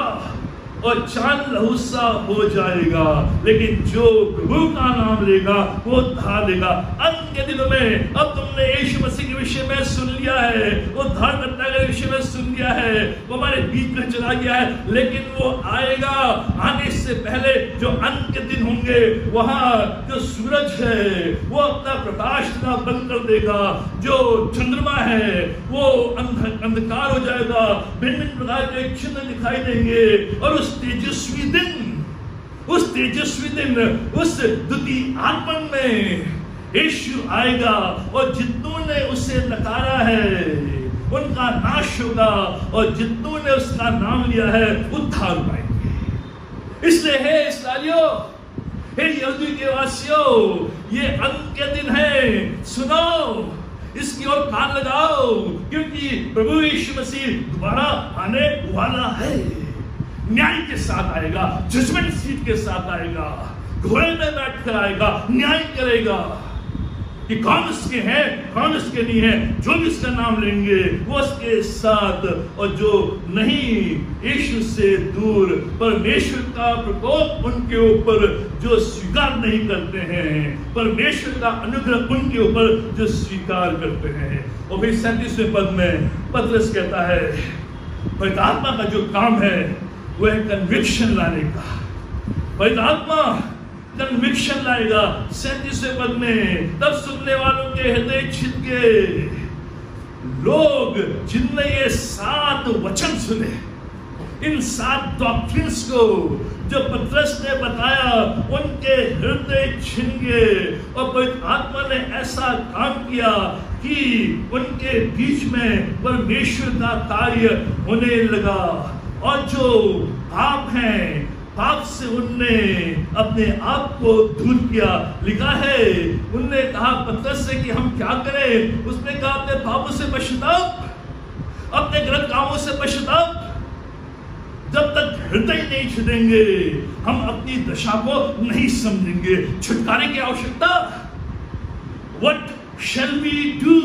Speaker 1: और चांद लहू सा हो जाएगा, लेकिन जो प्रभु का नाम लेगा वो उद्धार लेगा। अंत के दिनों में अब तुमने यीशु मसीह के विषय में सुन लिया है, उद्धारकर्ता के विषय में सुन लिया है, वो हमारे बीच में चला गया है, लेकिन वो आएगा। आने से पहले जो अंत के दिन होंगे, वहां जो सूरज है वो अपना प्रकाश बंद कर देगा, जो चंद्रमा है वो अंधकार हो जाएगा, भिन्न भिन्न प्रकार के चिन्ह दिखाई देंगे। और उस तेजस्वी दिन, उस द्वितीय आगमन में यीशु आएगा और जितनों ने उसे नकारा है उनका नाश होगा, और जितनों ने उसका नाम लिया है उद्धार पाएंगे। इसलिए हे इस्राएलियों, हे यहूदी के वासियों, ये अंत के दिन है, सुनो, इसकी ओर कान लगाओ, क्योंकि प्रभु यीशु मसीह दोबारा आने वाला है। न्याय के साथ आएगा, जजमेंट सीट के साथ आएगा, घोड़े में बैठकर आएगा, न्याय करेगा कि कौन उसके हैं, कौन उसके नहीं है। जो भी उसका नाम लेंगे वो उसके साथ, और जो नहीं यीशु से दूर, परमेश्वर का प्रकोप उनके ऊपर जो स्वीकार नहीं करते हैं, परमेश्वर का अनुग्रह उनके ऊपर जो स्वीकार करते हैं। और फिर 37वें पद में पतरस कहता है, पवित्र आत्मा का जो काम है वो है कन्विक्शन लाने का। पवित्र आत्मा कन्विक्शन लाएगा। 37वें पद में, तब सुनने वालों के हृदय छिद गए। लोग जिनने ये 7 वचन सुने, इन 7 डॉक्ट्रिन्स को जो पतरस ने बताया, उनके हृदय छिन गए, और पवित्र आत्मा ने ऐसा काम किया कि उनके बीच में परमेश्वर का कार्य होने लगा। और जो पाप हैं, पाप से उनने अपने आप को दूर किया। लिखा है, उनने कहा पतरस से कि हम क्या करें। उसने कहा अपने पापों से पश्चाताप, अपने गलत कामों से पश्चाताप। जब तक हृदय नहीं छिदेंगे हम अपनी दशा को नहीं समझेंगे। छुटकारे की आवश्यकता, व्हाट shall we do?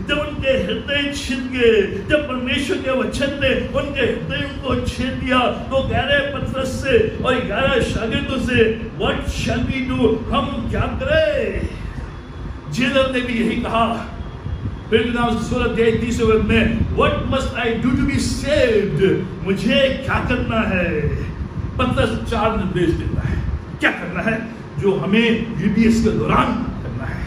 Speaker 1: जब उनके हृदय छिद गए, जब परमेश्वर के वचन ने उनके हृदय को छेद दिया, तो कह रहे पतरस से और 11 शागिर्दों से, what shall we do? हम क्या करें? जेलर ने भी यही कहा, फिर 16 में, what must I do to be saved? मुझे क्या करना है? पतरस 4 निर्देश देता है क्या करना है, जो हमें यूबीएस के दौरान करना है।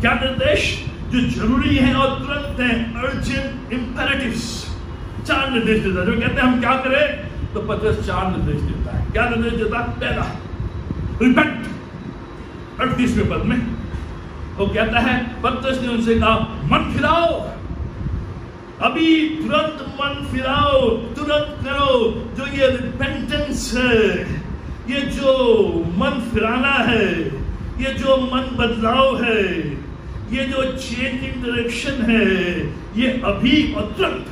Speaker 1: क्या निर्देश जो जरूरी है और तुरंत है, अर्जेंट इंपेरेटिव्स। 4 निर्देश देता है। जो कहते हैं हम क्या करें, तो पतरस 4 निर्देश देता है। क्या निर्देश देता है? पहला, रिपेंट। 38वें पद में वो कहता है, पतरस ने उनसे कहा मन फिराओ, अभी तुरंत मन फिराओ, तुरंत करो। जो ये रिपेंटेंस है, ये जो मन फिराना है, ये जो मन बदलाव है, ये जो चेंजिंग डायरेक्शन है, ये अभी और तुरंत।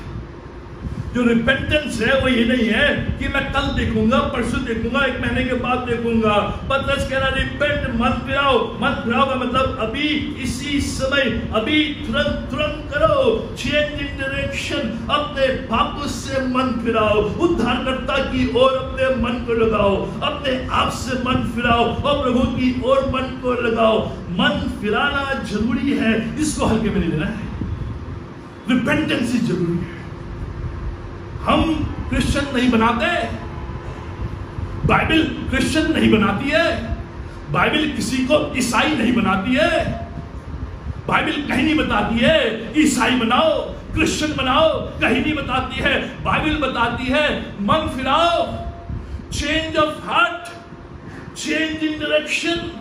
Speaker 1: जो रिपेंटेंस है वो ये नहीं है कि मैं कल देखूंगा, परसों देखूंगा, 1 महीने के बाद देखूंगा। पतरस कह रहा रिपेंट, मन फिराओ। मन फिराओ का मतलब अभी, इसी समय, अभी, तुरंत, तुरंत करो। चेंजिंग डायरेक्शन, अपने पापों से मन फिराओ, उद्धारकर्ता की ओर अपने मन को लगाओ, अपने आप से मन फिराओ और प्रभु की ओर मन को लगाओ। मन फिराना जरूरी है, इसको हल्के में नहीं लेना है। रिपेंटेंस जरूरी है। हम क्रिश्चियन नहीं बनाते, बाइबल क्रिश्चियन नहीं बनाती है, बाइबल किसी को ईसाई नहीं बनाती है। बाइबल कहीं नहीं बताती है ईसाई बनाओ, क्रिश्चियन बनाओ, कहीं नहीं बताती है। बाइबल बताती है मन फिराओ, change of heart, change in direction,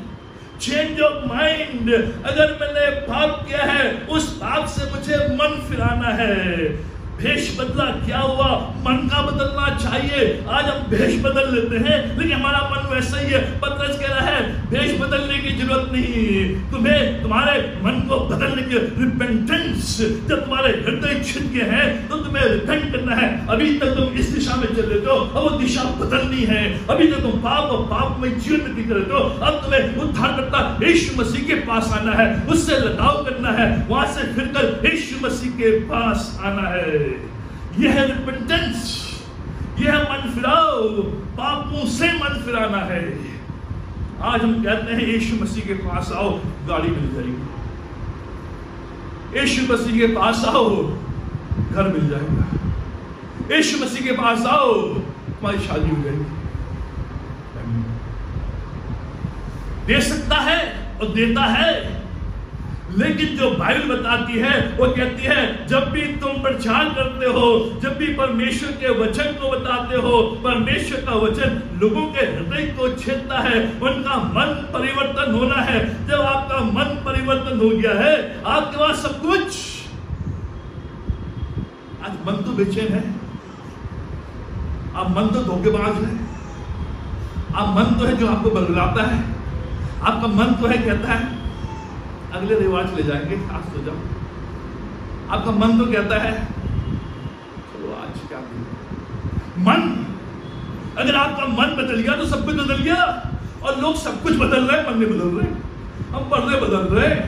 Speaker 1: change of mind. अगर मैंने पाप किया है, उस पाप से मुझे मन फिराना है। भेष बदला, क्या हुआ? मन का बदलना चाहिए। आज हम भेष बदल लेते हैं, लेकिन हमारा मन वैसा ही है। पतरस कह रहा है भेष बदलने की जरूरत नहीं, तुम्हें तुम्हारे मन को बदलने की रिपेंटेंस। जब तुम्हारे हृदय छिद गए हैं तो तुम्हें रिपेंट करना है। अभी तक तुम इस दिशा में चल रहे हो, अब वो दिशा बदलनी है। अभी तक तुम पाप और पाप में जीवन व्यतीत कर रहे हो, अब तुम्हें उद्धारकर्ता यीशु मसीह के पास आना है, उससे लगाव करना है, वहां से फिरकर यीशु मसीह के पास आना है। यह है रिपेंटेंस, यह मन फिराओ। फिराना है। आज हम कहते हैं यीशु मसीह के पास आओ, गाड़ी मिल जाएगी। यीशु मसीह के पास आओ, घर मिल जाएगा। यीशु मसीह के पास आओ, तुम्हारी शादी हो जाएगी। दे सकता है और देता है, लेकिन जो बाइबल बताती है वो कहती है जब भी तुम प्रचार करते हो, जब भी परमेश्वर के वचन को बताते हो, परमेश्वर का वचन लोगों के हृदय को छेदता है, उनका मन परिवर्तन होना है। जब आपका मन परिवर्तन हो गया है, आपके पास सब कुछ। आज मन तो बेचैन है, आप मन तो धोखेबाज है, आप मन तो है जो आपको बदलाता है, आपका मन तो है कहता है अगले रिवाज ले जाएंगे, आज तो जाओ। आपका मन तो कहता है चलो आज क्या मन। अगर आपका मन बदल गया तो सब कुछ बदल गया। और लोग सब कुछ बदल रहे हैं, मन नहीं बदल रहे। हम पर्दे बदल रहे हैं,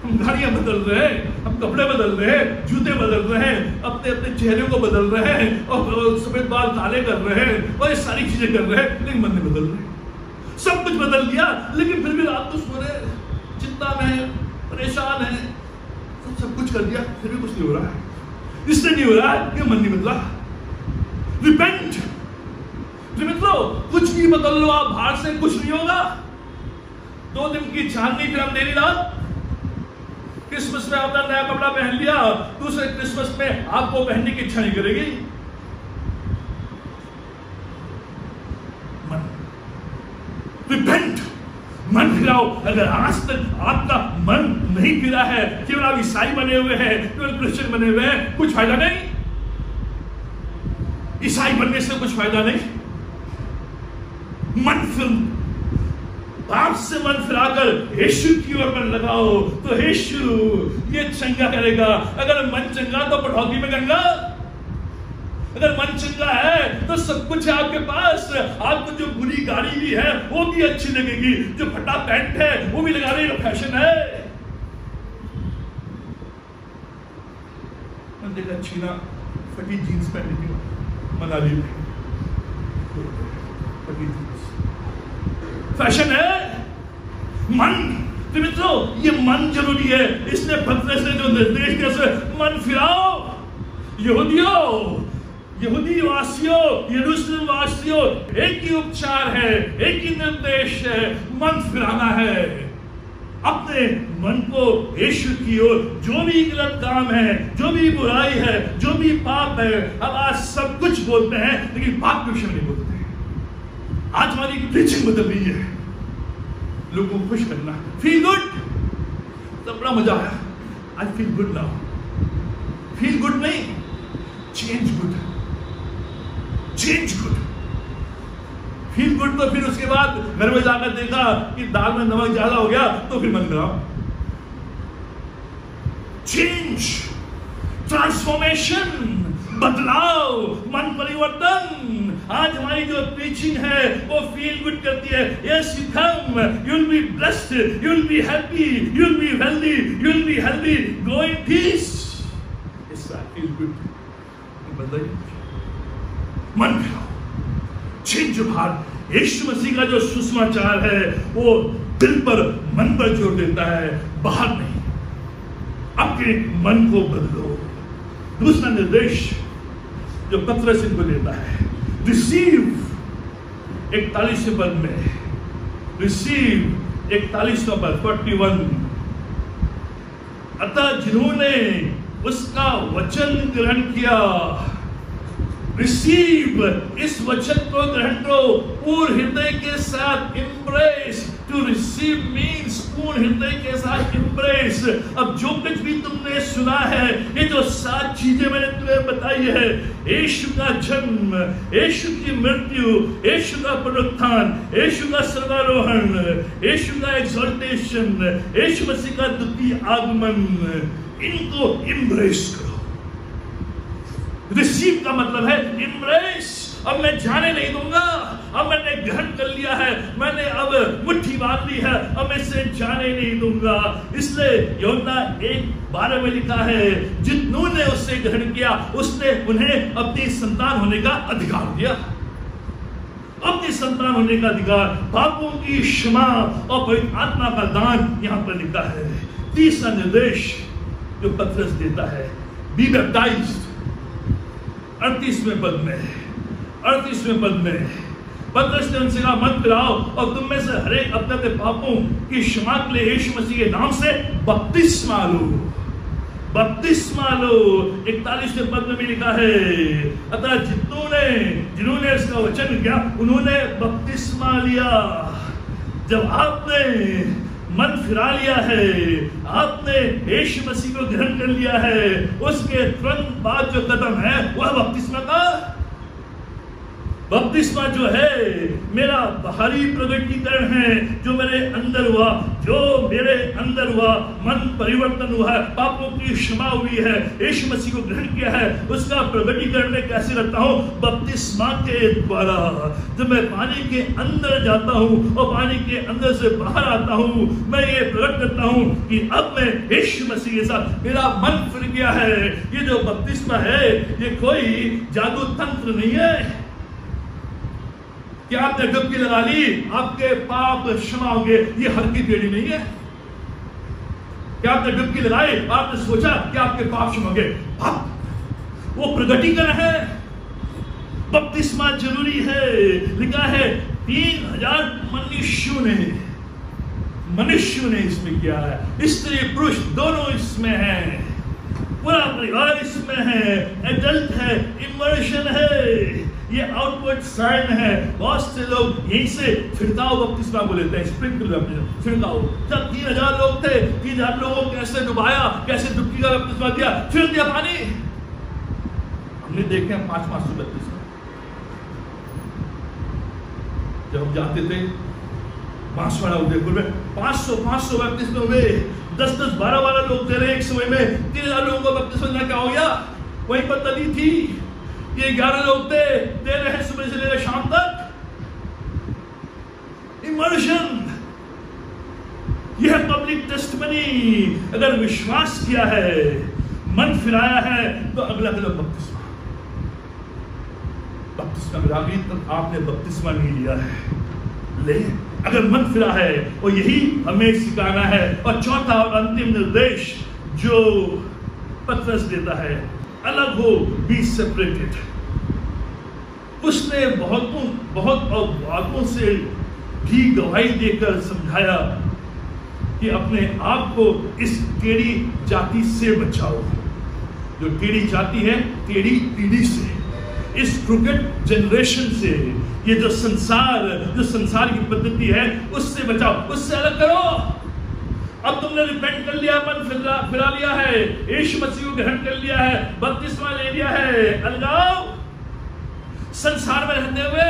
Speaker 1: हम गाड़ियां बदल रहे हैं, हम कपड़े बदल रहे हैं, जूते बदल रहे हैं, अपने अपने चेहरे को बदल रहे हैं, और सफेद बाल काले कर रहे हैं, और ये सारी चीजें कर रहे हैं, लेकिन मन नहीं बदल रहे। सब कुछ बदल गया, लेकिन फिर भी रात को सो रहे, चिंता में परेशान है, सब कुछ कर दिया, फिर भी कुछ नहीं हो रहा है। इसलिए नहीं हो रहा है कि मन नहीं बदला। रिपेंट, मित्रों, कुछ भी बदल लो आप, बाहर से कुछ नहीं होगा। 2 दिन की चांदनी, फिर हम देरी रात। क्रिसमस में आपने नया कपड़ा पहन लिया, दूसरे क्रिसमस में आपको पहनने की इच्छा नहीं करेगी। मन, रिपेंट, मन फिराओ। अगर आज तक आपका मन नहीं फिरा है, केवल आप ईसाई बने हुए हैं, केवल क्रिश्चियन बने हुए हैं, कुछ फायदा नहीं। ईसाई बनने से कुछ फायदा नहीं। मन फिर बाप से मन फिराकर यीशु की ओर मन लगाओ, तो यीशु ये चंगा करेगा। अगर मन चंगा तो पटौती में गंगा। अगर मन चंगा है तो सब कुछ है आपके पास। आपको जो बुरी गाड़ी भी है वो भी अच्छी लगेगी, जो फटा पैंट है वो भी लगाने का फैशन है। मैंने देखा चीना फटी जीन्स पहनी थी मनाली में, फटी जीन्स फैशन है। मन, तो मित्रों ये मन जरूरी है। इसने पतरस ने जो निर्देश दिया, मन फिराओ। यहूदी वासियों, यरूशलेम वासियों, एक ही उपचार है, एक ही निर्देश है, मन फिराना है अपने मन को यीशु की ओर। जो भी गलत काम है, जो भी बुराई है, जो भी पाप है, अब आज सब कुछ बोलते हैं लेकिन पाप के विषय नहीं बोलते। आज हमारी प्रीचिंग बदल रही है, लोगों को खुश करना, फील गुड। तब बड़ा मजा आया, I feel good now. Feel good नहीं, change good, change good. Feel good तो फिर उसके बाद घर में जाकर देखा कि दाल में नमक ज्यादा हो गया तो फिर मन खराब। चेंज, ट्रांसफॉर्मेशन, बदलाव, मन परिवर्तन। आज हमारी जो प्रीचिंग है वो फील गुड करती है। Yes you come, you will be blessed, you will be happy, you will be healthy, you will be healthy, go in peace. Yes I feel good. बदलाइए, मन फिराओ, change your heart. Yeshu Masih का जो सुसमाचार है वो दिल पर, मन पर जोर देता है, बाहर नहीं। अपने मन को बदलो। दूसरा निर्देश जो पतरस इनको देता है, रिसीव 41वें पद में, रिसीव 41वां पद 41। अतः जिन्होंने उसका वचन ग्रहण किया, रिसीव, इस वचन को ग्रहण करो पूर्ण हृदय के साथ। इम्प्रेस, टू रिसीव मीन्स पूर्ण हृदय के साथ इम्प्रेस। अब जो कुछ भी तुमने सुना है, ये जो 7 चीजें मैंने तुम्हें बताई है, यीशु का जन्म, यीशु की मृत्यु, यीशु का पुनरुत्थान, यीशु का सर्वारोहण, यीशु का एक्सॉल्टेशन, यीशु मसीह का द्वितीय आगमन, इनको इम्प्रेस करो। रिसीव का मतलब है इम्प्रेस। अब मैं जाने नहीं दूंगा, अब मैंने ग्रहण कर लिया है, मैंने अब मुट्ठी बांध ली है, अब मैं इसे जाने नहीं दूंगा। इसलिए यूहन्ना 1:12 में लिखा है, जिन्होंने उससे ग्रहण किया उसने उन्हें अपनी संतान होने का अधिकार दिया। अपनी संतान होने का अधिकार, पापों की क्षमा और पवित्र आत्मा का दान यहाँ पर लिखा है। तीसरा निर्देश जो पतरस देता है, बी बैप्टाइज्ड। 38वें पद में पतरस ने उनसे कहा, मत पिलाओ और तुम में से हर एक अपने अपने पापों की क्षमा के लिए यीशु मसीह के नाम से बपतिस्मा लो। 41वें पद में भी लिखा है, अतः जिन्होंने इसका वचन किया उन्होंने बपतिस्मा लिया। जब आपने मन फिरा लिया है, आपने यीशु मसीह को ग्रहण कर लिया है, उसके तुरंत बाद जो कदम है वह बपतिस्मा का। बपतिस्मा जो है मेरा बाहरी प्रकटीकरण है, जो मेरे अंदर हुआ, मन परिवर्तन हुआ है, पापों की क्षमा हुई है, यीशु मसीह को ग्रहण किया है, उसका प्रकटीकरण मैं कैसे करता हूँ? बपतिस्मा के द्वारा। जब मैं पानी के अंदर जाता हूँ और पानी के अंदर से बाहर आता हूँ, मैं ये प्रकट करता हूँ कि अब मैं यीशु मसीह के साथ, मेरा मन फिर गया है। ये जो बपतिस्मा है ये कोई जादू तंत्र नहीं है कि आपने डुबकी लगा ली आपके पाप क्षमा होंगे, ये हर की टेढ़ी नहीं है। क्या आपने डुबकी लगाई, आपने सोचा कि आपके पाप क्षमा होंगे, वो प्रगटीकरण है। बपतिस्मा जरूरी है। लिखा है 3000 मनुष्यों ने इसमें किया है, स्त्री पुरुष दोनों इसमें है, पूरा परिवार इसमें है, एडल्ट है, इमर्शन है, ये आउटवर्ड साइन है। बहुत से लोग यहीं से फिरकाओ बपतिस्मा को लेते हैं, स्प्रिंकल बपतिस्मा, फिरकाओ। जब 3000 लोग थे, 3000 लोगों को कैसे डुबाया, कैसे डुबकी का बपतिस्मा दिया, फिर दिया पानी। हमने देखे 500 बपतिस्मा। जब हम जाते थे बांसवाड़ा उदयपुर में 500 बपतिस्मा हुए, 10-10, 12 लोग दे रहे एक समय में। 3000 लोगों को बपतिस्मा क्या हो गया? वहीं पर नदी थी, ये 11 लोग थे, दे रहे हैं सुबह से लेकर शाम तक। इमर्शन, यह पब्लिक टेस्टिमनी। अगर विश्वास किया है, मन फिराया है, तो अगला कदम बपतिस्मा। अभी तक आपने बपतिस्मा नहीं लिया है, ले। अगर मन फिरा है, और यही हमें सिखाना है। और चौथा और अंतिम निर्देश जो पतरस देता है, अलग हो, बी सेपरेटेड। उसने बहुत बातों से भी गवाही देकर समझाया कि अपने आप को इस टेढ़ी जाति से बचाओ। जो टेढ़ी जाति है, टेढ़ी पीढ़ी से, इस क्रिकेट जनरेशन से, ये जो संसार की पद्धति है, उससे बचाओ, उससे अलग करो। अब तुमने रिपेंट कर लिया, मन फिरा लिया है, यीशु मसीह को ग्रहण कर लिया है, बपतिस्मा ले लिया है, अलगाओ। संसार में रहते हुए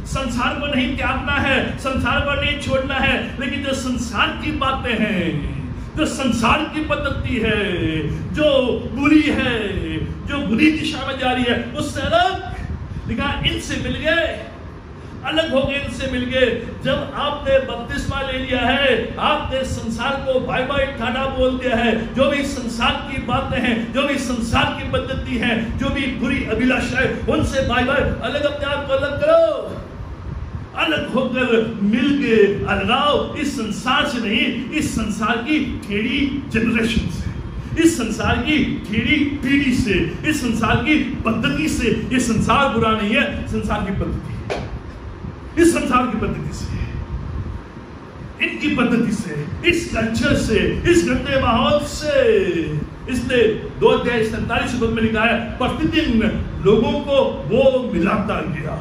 Speaker 1: संसार को नहीं त्यागना है, संसार को नहीं छोड़ना है, लेकिन जो संसार की बातें हैं, जो संसार की पद्धति है, जो बुरी है, जो बुरी दिशा में जा रही है, उससे अलग। लिखा इनसे मिल गए, अलग हो गए, इनसे मिल गए। जब आपने बपतिस्मा ले लिया है, आपने संसार को बाय बाय टाटा बोल दिया है। जो भी संसार की बातें हैं, जो भी संसार की पद्धति है, जो भी बुरी अभिलाषा है, उनसे बाय बाय, अलग, अपने आप को अलग करो। अलग होकर मिल के अलगाव, इस संसार से नहीं, इस संसार की टेढ़ी जनरेशन से, इस संसार की टेढ़ी पीढ़ी से, इस संसार की पद्धति से। ये संसार बुरा नहीं है, संसार की पद्धति, इस संसार की पद्धति से, इनकी पद्धति से, इस कल्चर से, इस गंदे माहौल से। इसलिए 2:47 में लिखा है, प्रतिदिन लोगों को वो मिलाता गया।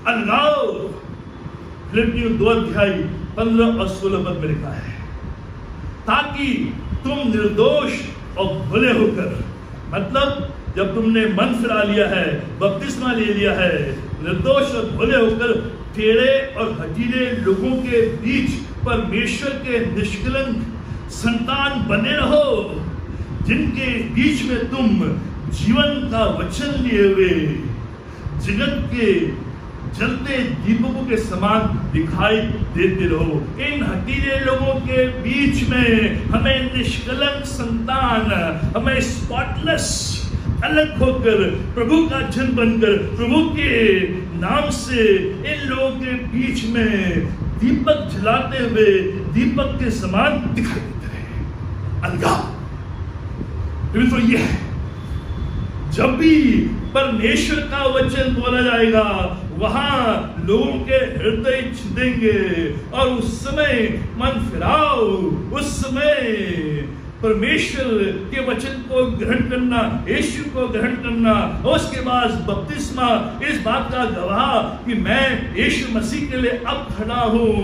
Speaker 1: अलगाव। फिलिप्पियों 2:15 और 16 में लिखा है, ताकि तुम निर्दोष और भले होकर, मतलब जब तुमने मन फिरा लिया है, बपतिस्मा ले लिया है, निर्दोष और भले होकर टेढ़े और हठीले लोगों के बीच परमेश्वर के निष्कलंक संतान बने रहो, जिनके बीच में तुम जीवन का वचन लिए हुए जगत के जलते दीपकों के समान दिखाई देते रहो। इन हठीले लोगों के बीच में हमें निष्कलंक संतान, हमें स्पॉटलेस, अलग होकर, प्रभु का जन बनकर, प्रभु के नाम से इन लोगों के बीच में दीपक जलाते हुए दीपक के समान दिखाई देते रहे। अलगाव तो ये है, जब भी परमेश्वर का वचन बोला जाएगा वहां लोगों के हृदय छिदेंगे और उस समय मन फिराओ, उस समय परमेश्वर के वचन को ग्रहण करना, यीशु को ग्रहण करना, और उसके बाद बपतिस्मा इस बात का गवाह कि मैं यीशु मसीह के लिए अब खड़ा हूं,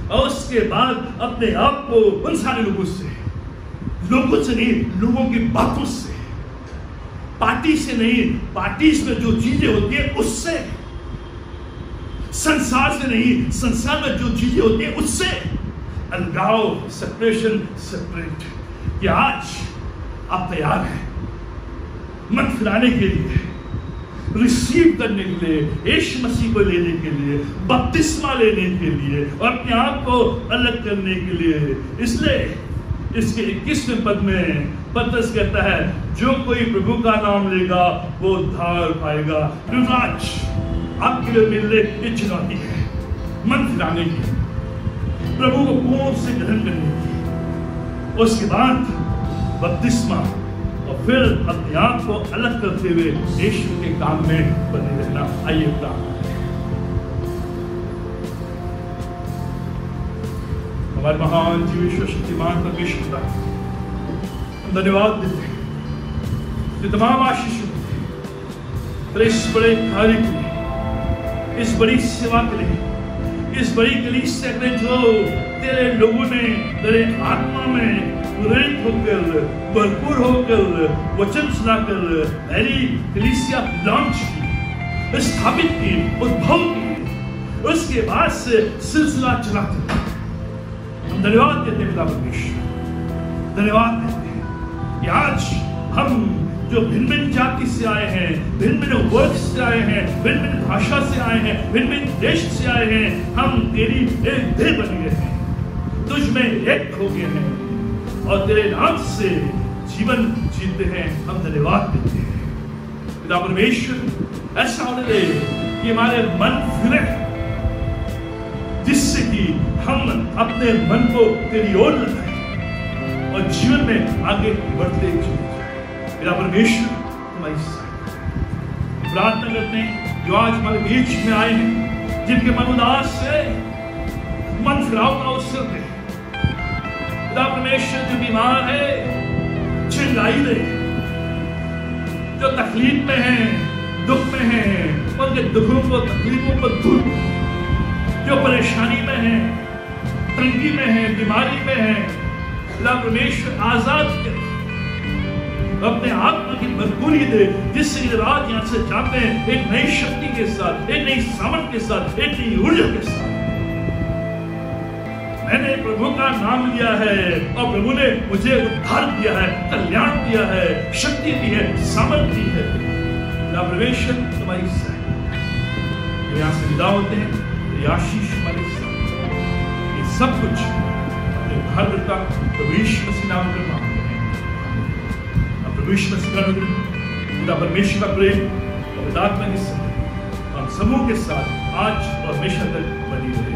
Speaker 1: और उसके बाद अपने आप को उन सारे लोगों से नहीं, लोगों की बातों से, पार्टी से नहीं, पार्टी में जो चीजें होती है उससे, संसार से नहीं, संसार में जो चीजें होती है उससे अलगाव, सेपरेट। कि आज आप तैयार हैं मन फिराने के लिए, रिसीव करने के लिए, यीशु मसीह को लेने के लिए, बपतिस्मा लेने के लिए और अपने आप को अलग करने के लिए। इसलिए इसके 21वें पद में पतरस कहता है, जो कोई प्रभु का नाम लेगा वो उद्धार पाएगा। आज आपके लिए मिलने ये चुनौती है, मन फिराने की, प्रभु को पूर्ण से ग्रहण करने की, उसके बाद बपतिस्मा और फिर अपने आप को अलग करते हुए यीशु के काम में बने रहना। आइए प्रार्थना करें। हमारे महान जीवेश्वर शक्तिमान परमेश्वर का धन्यवाद देते हैं कि तमाम आशीष तेरे इस बड़े कार्य के लिए, इस बड़ी सेवा के लिए, इस बड़ी कलीसिया के लिए जो तेरे लोगों ने तेरे आत्मा में प्रेरित होकर, भरपूर होकर, वचन सुनाकर पहली कलीसिया लॉन्च की, स्थापित की, उद्भव की, उसके बाद से सिलसिला चलाते हम धन्यवाद देते हैं पिता परमेश्वर, धन्यवाद देते हैं कि आज हम जो भिन्न भिन्न जाति से आए हैं, भिन्न भिन्न वर्ग से आए हैं, भिन्न भिन्न भाषा से आए हैं, भिन्न भिन्न देश से आए हैं, हम तेरी एक देह बन गए हैं, तुझ में एक हो गए हैं और तेरे नाम से जीवन जीते हैं। हम धन्यवाद देते हैं पिता परमेश्वर, ऐसा होने दे कि हमारे मन फिरे, जिससे कि हम अपने मन को तेरी ओर लगाएं और जीवन में आगे बढ़ते चले। पिता परमेश्वर तुम्हारी सहायता प्रार्थना करते हैं जो आज हमारे बीच में आए हैं, जिनके मन उदास है, मन फिराव का अवसर दे। पिता परमेश्वर जो बीमार है चिंगाई दे, जो तकलीफ में है, दुख में है, उनके दुखों को, तकलीफों को दूर, जो परेशानी में है, तंगी में है, बीमारी में है, पिता परमेश्वर आजाद करे, अपने आत्मा की भरपूरी दे, जिससे रात यहाँ से जाते हैं एक नई शक्ति के साथ, एक नई सामर्थ के साथ, एक नई ऊर्जा के साथ। मैंने प्रभु का नाम लिया है और प्रभु ने मुझे उद्धार दिया है, कल्याण दिया है, शक्ति दी है, सामर्थ दी है। परमेश्वर तुम्हारी सहायता, यहाँ से विदा होते हैं, तेरी आशीष हमारे साथ, ये सब कुछ अपने उद्धारकर्ता प्रभु यीशु मसीह नाम में मांगते हैं। प्रभु यीशु मसीह का पिता परमेश्वर का प्रेम और आत्मा की संगति हम सबों के साथ आज और हमेशा तक बनी रहे।